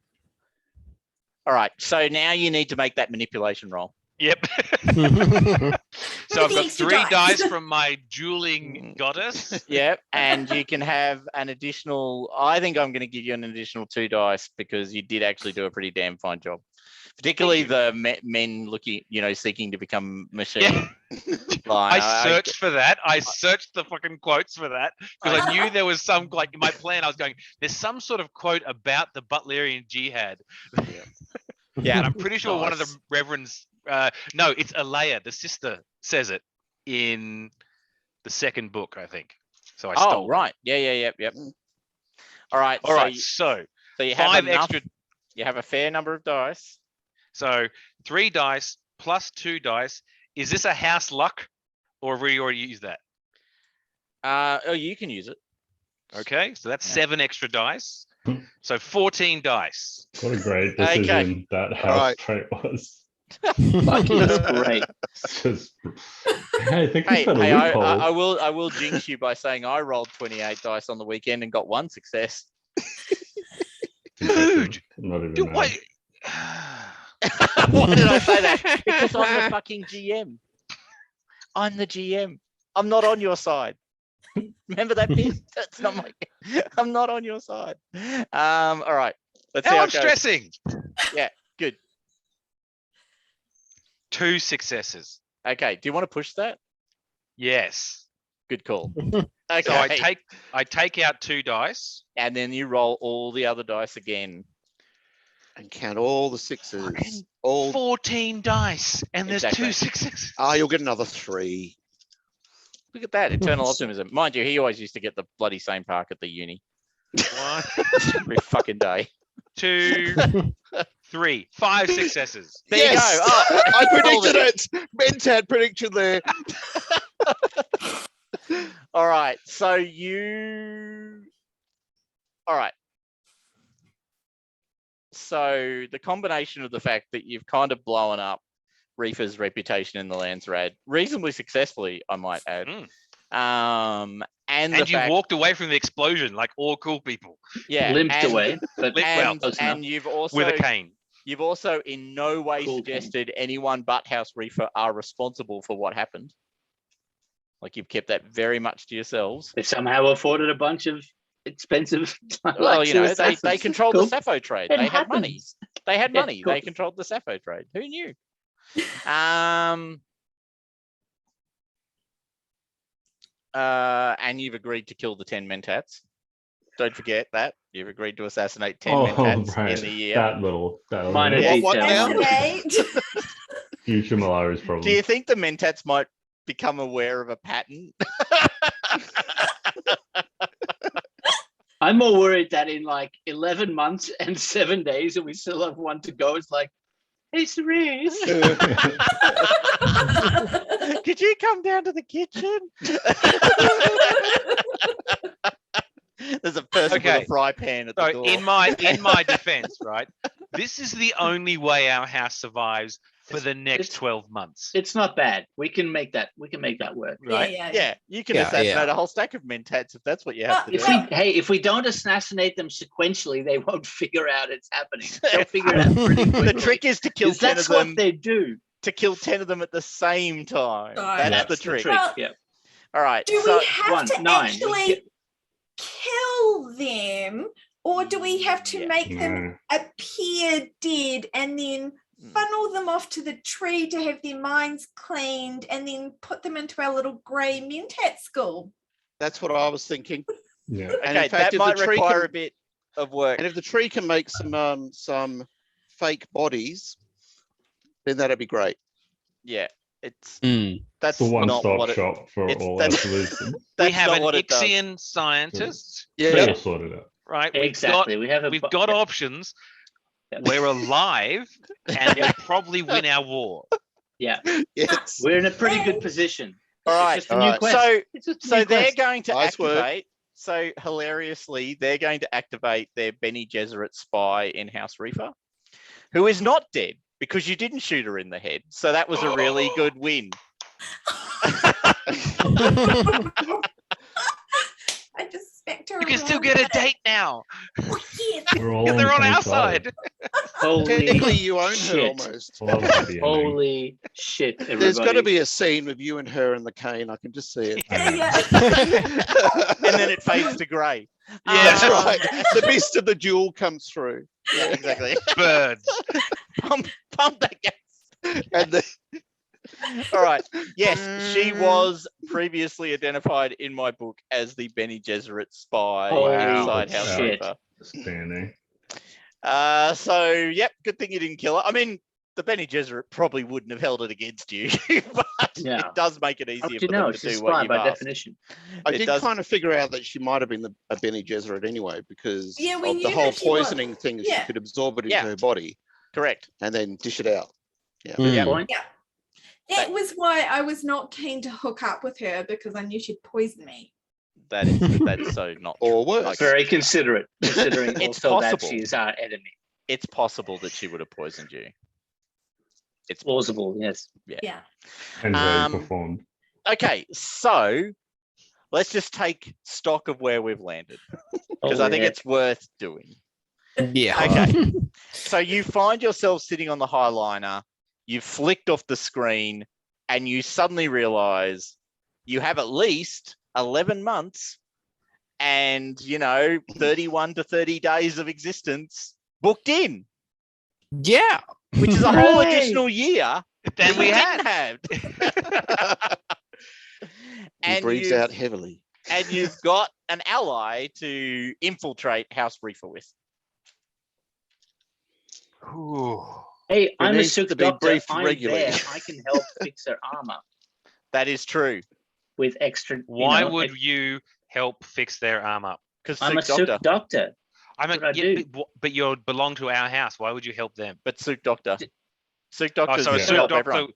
All right, so now you need to make that manipulation roll. Yep. So I've got 3 dice from my dueling goddess. Yep, and you can have an additional. I think I'm going to give you an additional 2 dice because you did actually do a pretty damn fine job. Particularly the men looking, seeking to become machine. I searched for that. I searched the fucking quotes for that because I knew there was some, like in my plan, I was going, there's some sort of quote about the Butlerian jihad. Yeah, and I'm pretty sure one of the reverends, no, it's Alea, the sister, says it in the second book, I think. So I stole it. Right. Yep. All right. So you 5 have extra. You have a fair number of dice. So 3 dice plus 2 dice. Is this a house luck, or have we already used that? You can use it. Okay, so that's 7 extra dice. So 14 dice. What a great decision that house trait was. That's great. Just, I think we found a loophole. I will jinx you by saying I rolled 28 dice on the weekend and got 1 success. Dude, not even wait. Why did I say that? Because I'm the fucking GM. I'm the GM. I'm not on your side. Remember that bit? That's not my. I'm not on your side. All right. Let's see how I'm it goes. stressing. Yeah, good. 2 successes. Okay. Do you want to push that? Yes. Good call. Okay. So I take out 2 dice, and then you roll all the other dice again. And count all the 6s. 14 dice, and there's 2 successes. You'll get another 3. Look at that, eternal optimism. Mind you, he always used to get the bloody same park at the uni. 1, every fucking day. 2, 3, 5 successes. There you go. Oh, I predicted it. Mentat prediction there. All right. So So the combination of the fact that you've kind of blown up Reefer's reputation in the Landsrad reasonably successfully, I might add. And you walked away from the explosion like all cool people. Yeah, limped away, but and you've also with a cane. You've also in no way suggested anyone but House Reefer are responsible for what happened. Like you've kept that very much to yourselves. They somehow afforded a bunch of expensive. Well, they controlled the Sappho trade. They had money. They had money. They controlled the Sappho trade. Who knew? And you've agreed to kill the 10 mentats. Don't forget that. You've agreed to assassinate 10 mentats in the year. That little minor detail. Future Mollari's problem. Do you think the mentats might become aware of a pattern? I'm more worried that in like 11 months and 7 days, and we still have 1 to go. It's like, hey, Cerise. Could you come down to the kitchen? There's a person with a fry pan at the door. In my defense, right? This is the only way our house survives for the next 12 months. It's not bad. We can make that work. Right? Yeah. You can assassinate a whole stack of mentats if that's what you have to do. If we don't assassinate them sequentially, they won't figure out it's happening. They'll figure it out pretty quickly. The trick is to kill 10 of them. That's what they do. To kill 10 of them at the same time. That's the trick. Well, yeah. All right. Do we have to actually kill them, or do we have to make them appear dead and then funnel them off to the tree to have their minds cleaned and then put them into our little grey mentat school? That's what I was thinking. Yeah. And okay, in fact, that might require a bit of work. And if the tree can make some fake bodies, then that'd be great. Yeah, that's the one-stop shop for all our solutions. We have an Ixian scientist. They all sorted out. right? Exactly. We've got options. Yep. We're alive, and we'll probably win our war. Yeah. Yes. We're in a pretty good position. All right. It's just a new quest. So they're going to Nice work. activate. So hilariously, they're going to activate their Bene Gesserit spy in House Reefer, who is not dead because you didn't shoot her in the head. So that was a really good win. I just suspect her. You can still get a date now. Oh, yes. We're all Because they're on our side. side. Technically, Holy you own her shit. almost. Love the ending. Holy shit, everybody. There's got to be a scene with you and her and the cane. I can just see it. Yeah. And then it fades to grey. Yeah. That's right. The mist of the duel comes through. Yeah, exactly. Birds. Pump that gas. And the, All right. Yes, she was previously identified in my book as the Bene Gesserit spy Wow. inside House Shit. Reefer. Standing. So, yep, good thing you didn't kill her. I mean, the Bene Gesserit probably wouldn't have held it against you, but Yeah. it does make it How easier do for you know? them She's to a do spy what you've by asked. definition. I It did does- kind of figure out that she might have been a Bene Gesserit anyway, because Yeah, we of the knew whole that she was. poisoning thing. Yeah. She could absorb it into Yeah. her body Correct. and then dish it out. Yeah. Good Yeah. point. That was why I was not keen to hook up with her, because I knew she'd poison me. That is so not Or worse. Like, Very considerate, considering It's also that possible. she is our enemy. It's possible that she would have poisoned you. It's Plausible, yes. Yeah. And how Um, you performed. Okay, so let's just take stock of where we've landed, because I think it's worth doing. Yeah. Okay. So you find yourself sitting on the Highliner, you've flicked off the screen, and you suddenly realize you have at least 11 months and, 31 to 30 days of existence booked in, Yeah. which is a whole Hooray! additional year Then that we you had. didn't have. He breathes out heavily. And you've got an ally to infiltrate House Reefer with. Hey, I'm a needs Sook to be doctor. briefed I'm regularly. there. I can help fix her armor That is true. with extra. Why would you help fix their armor? Because I'm a Sook doctor. I mean, That's what I yeah, but you belong to our house. Why would you help them? But Sook Doctor. D- Sook Oh, Doctor so a is Yeah. Sook help doctor. everyone.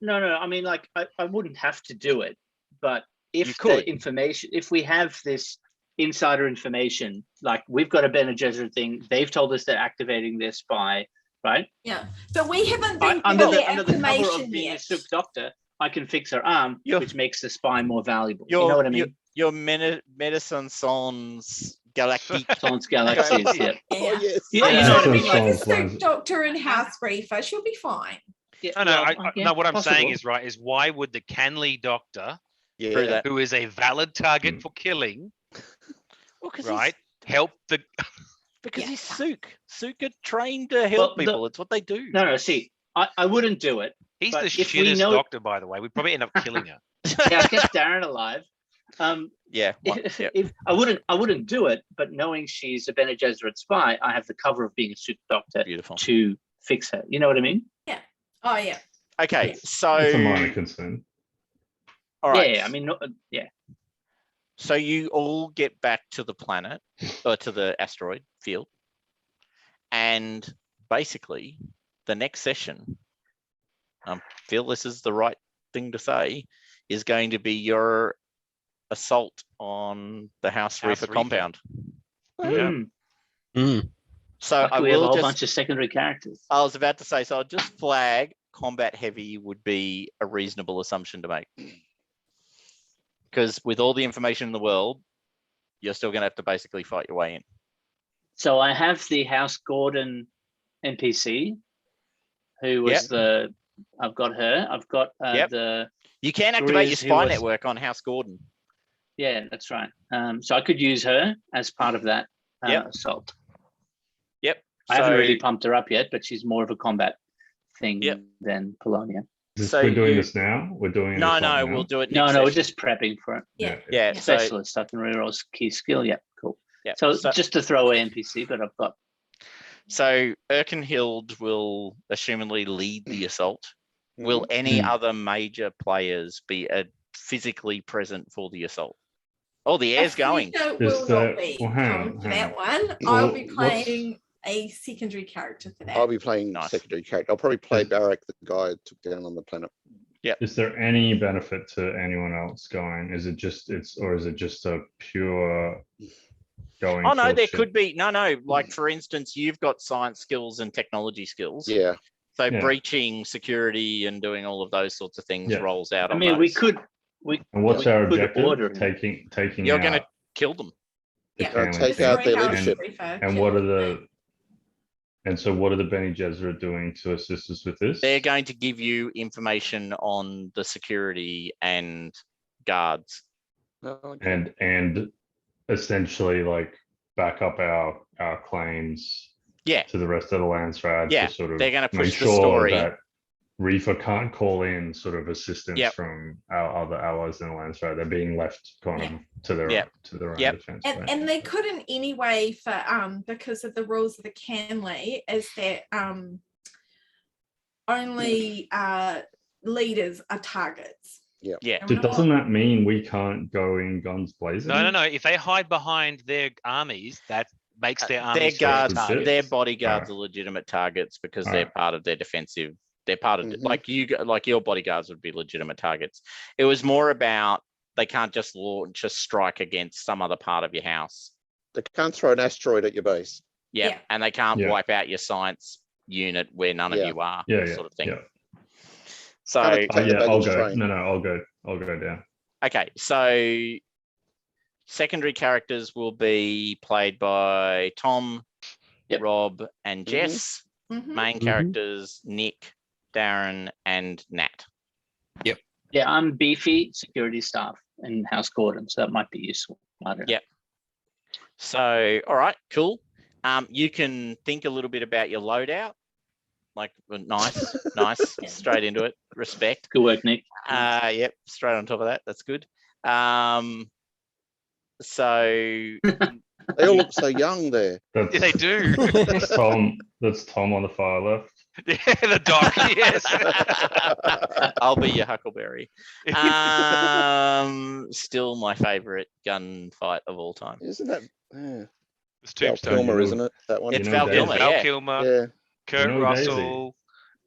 No. I mean, like, I wouldn't have to do it, but You if could. the information, if we have this insider information, like we've got a Bene Gesserit thing, they've told us they're activating their spy, right? Yeah. But we haven't been Under given the the cover of information being a yet. Sook doctor, I can fix her arm, You're- which makes the spy more valuable. You know what I mean? Your Medicine Sans Galactique. Sans Galaxies, yeah. Oh, yes. Yeah, you know what I mean? Sometimes Like, She's a plans- Sook doctor in House Reefer. She'll be fine. yeah, No, no, well, yeah, no. What I'm saying possible. is why would the Canley doctor, Yeah. Through that. who is a valid target for killing, Well, 'cause right, help the? Because Yeah. he's Sook. Sook are trained to help Well, the- people. It's what they do. No, see, I wouldn't do it. He's But the if we shittest know- doctor, by the way. We'd probably end up killing her. Yeah, I kept Darren alive. Yeah. If I wouldn't do it, but knowing she's a Bene Gesserit spy, I have the cover of being a Sook doctor Beautiful. to fix her. You know what I mean? Oh, yeah. Okay, so It's a minor concern. all right. Yeah, I mean, yeah. So you all get back to the planet or to the asteroid field, and basically the next session, I feel this is the right thing to say, is going to be your assault on the House Reefer Reefer. compound. Yeah. So I We have a will whole just. bunch of secondary characters. I was about to say, so I'll just flag combat heavy would be a reasonable assumption to make. Because with all the information in the world, you're still going to have to basically fight your way in. So I have the House Gordon NPC, who was I've got her. I've got Yep. the. You can activate your Grizz, who spy was- network on House Gordon. Yeah, that's right. So I could use her as part of that Yep. assault. Yep. I haven't So- really pumped her up yet, but she's more of a combat thing Yep. than Polonia. So We're doing you- this now? We're doing it No, right no, now? we'll do it No, next we're session. just prepping for it. Yeah. Yeah, so, Specialist, I can reroll key skill. Yeah, cool. yeah. So just to throw away NPC, but I've got So Erkenhild will assumedly lead the assault. Will any other major players be physically present for the assault? Oh, the air's going. Flicker Is will that- not be well, hang on, going for hang that one. Well, I'll be what's- playing a secondary character for that. I'll be playing Nice. secondary character. I'll probably play Is- Barak, the guy who took down on the planet. Is there any benefit to anyone else going? Is it just a pure going? Oh no, kill there shit? could be no. Like for instance, you've got science skills and technology skills. Yeah. So Yeah. breaching security and doing all of those sorts of things Yeah. rolls out. I on mean, we those. could. And what's we our could objective? order him. Taking You're out going to kill them. the Yeah. Canley Take thing. out their Destroy House leadership. Reaper, And kill what are them. what are the Bene Gesserit doing to assist us with this? They're going to give you information on the security and guards. and essentially like back up our claims Yeah. to the rest of the Landsrad Yeah, to sort of they're gonna make push the sure story. that Reefer can't call in sort of assistance Yep. from our other allies in the Landsrad. They're being left kind of to their Yep. own Yep. defense. And, right? and they couldn't anyway for because of the rules of the Canley is that only leaders are targets. Yeah. Yeah. And we're not- Doesn't that mean we can't go in guns blazing? No. If they hide behind their armies, that makes their Their armies guards, targets. their bodyguards Alright. are legitimate targets because they're Alright. part of their defensive. They're part of Mhm. like your bodyguards would be legitimate targets. It was more about they can't just launch a strike against some other part of your house. They can't throw an asteroid at your base. Yep. Yeah. And they can't Yeah. wipe out your science unit where none of Yeah. you are, Yeah, sort of thing. yeah. So Kinda Oh, Take the yeah, I'll baggage go. train. No, I'll go down. okay, so secondary characters will be played by Tom, Yep. Rob, and Jess. Mhm. Main Mhm. characters Nick, Darren, and Nat. Yeah, I'm beefy security staff in House Gordon, so that might be useful. I don't know. Yep. So, all right, cool. You can think a little bit about your loadout. Like, nice, nice, straight into it. Respect. Good work, Nick. Yep, straight on top of that. That's good. So They all look so young there. That's, Yeah, they do. that's Tom. That's Tom on the far left. Yeah, the dog. Yes. I'll be your Huckleberry. Still my favorite gunfight of all time. Isn't that yeah. It's Val Tombstone. Kilmer, isn't it? That one. It's You know Val Daisy. Kilmer, Val yeah. Kilmer, Yeah. Kurt You know Russell.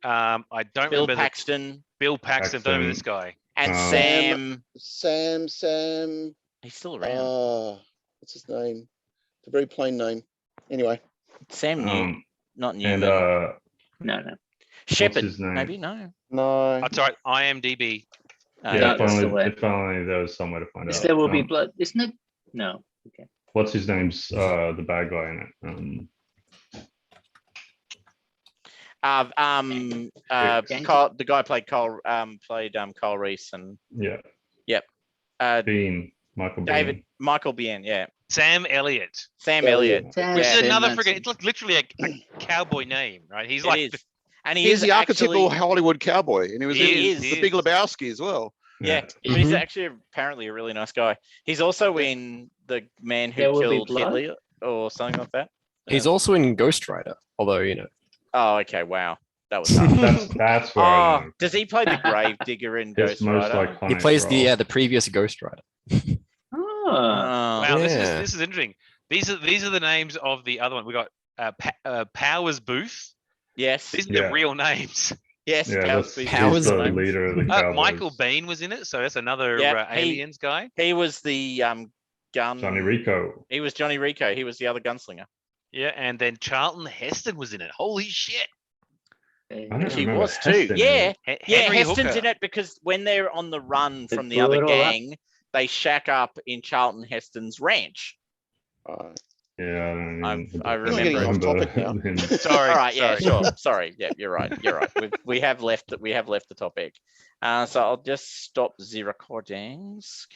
I don't Bill remember Paxton Bill Paxton. Don't remember this guy. and Um, Sam. He's still around. What's his name? It's a very plain name. Anyway, Sam Newton, not Newman. And No. Shepherd, his name? maybe no. no. That's all right. IMDb. yeah, that's the finally, way. finally there was somewhere to find Yes, out. there will be blood, isn't it? No. Okay. What's his name's the bad guy in it? Kyle, the guy played Kyle Reese and Yeah, David Michael Bean. Michael Bien, yeah. Sam Elliott. Sam Elliott. Elliott. Which Yeah. is Sam another Manson. friggin' it's like literally a cowboy name, right? He's It like is. And he He's is the archetypal actually, Hollywood cowboy, and he was He in is, The he Big is. Lebowski as well. yeah, but he's actually apparently a really nice guy. He's also in The Man Who There Will Be Killed Blood? Hitler or something like that. He's also in Ghost Rider, although, you know. Oh, okay, wow. That was tough. That's where I Oh, know. does he play the grave digger in His Ghost most Rider? iconic He plays role. the previous Ghost Rider. Oh, wow, Yeah. this is interesting. These are the names of the other one. We got Powers Booth. yes, These are Yeah. the real names. yes. Yeah, Powers that's Booth. Powers he's the Booth. leader of the Cowboys. Michael Bean was in it, so that's another Yeah, he- aliens guy. He was the gun. Johnny Rico. He was Johnny Rico. He was the other gunslinger. Yeah, and then Charlton Heston was in it. Holy shit! I don't He remember was too. Heston. Yeah, yeah. Henry Heston's Hooker. in it because when they're on the run They from the blew other it all up. gang, they shack up in Charlton Heston's ranch. Yeah, I We're getting off topic now. him. Sorry. All right, yeah, sorry. sure. Sorry, yeah, you're right. You're right. We have left the topic. So I'll just stop the recordings.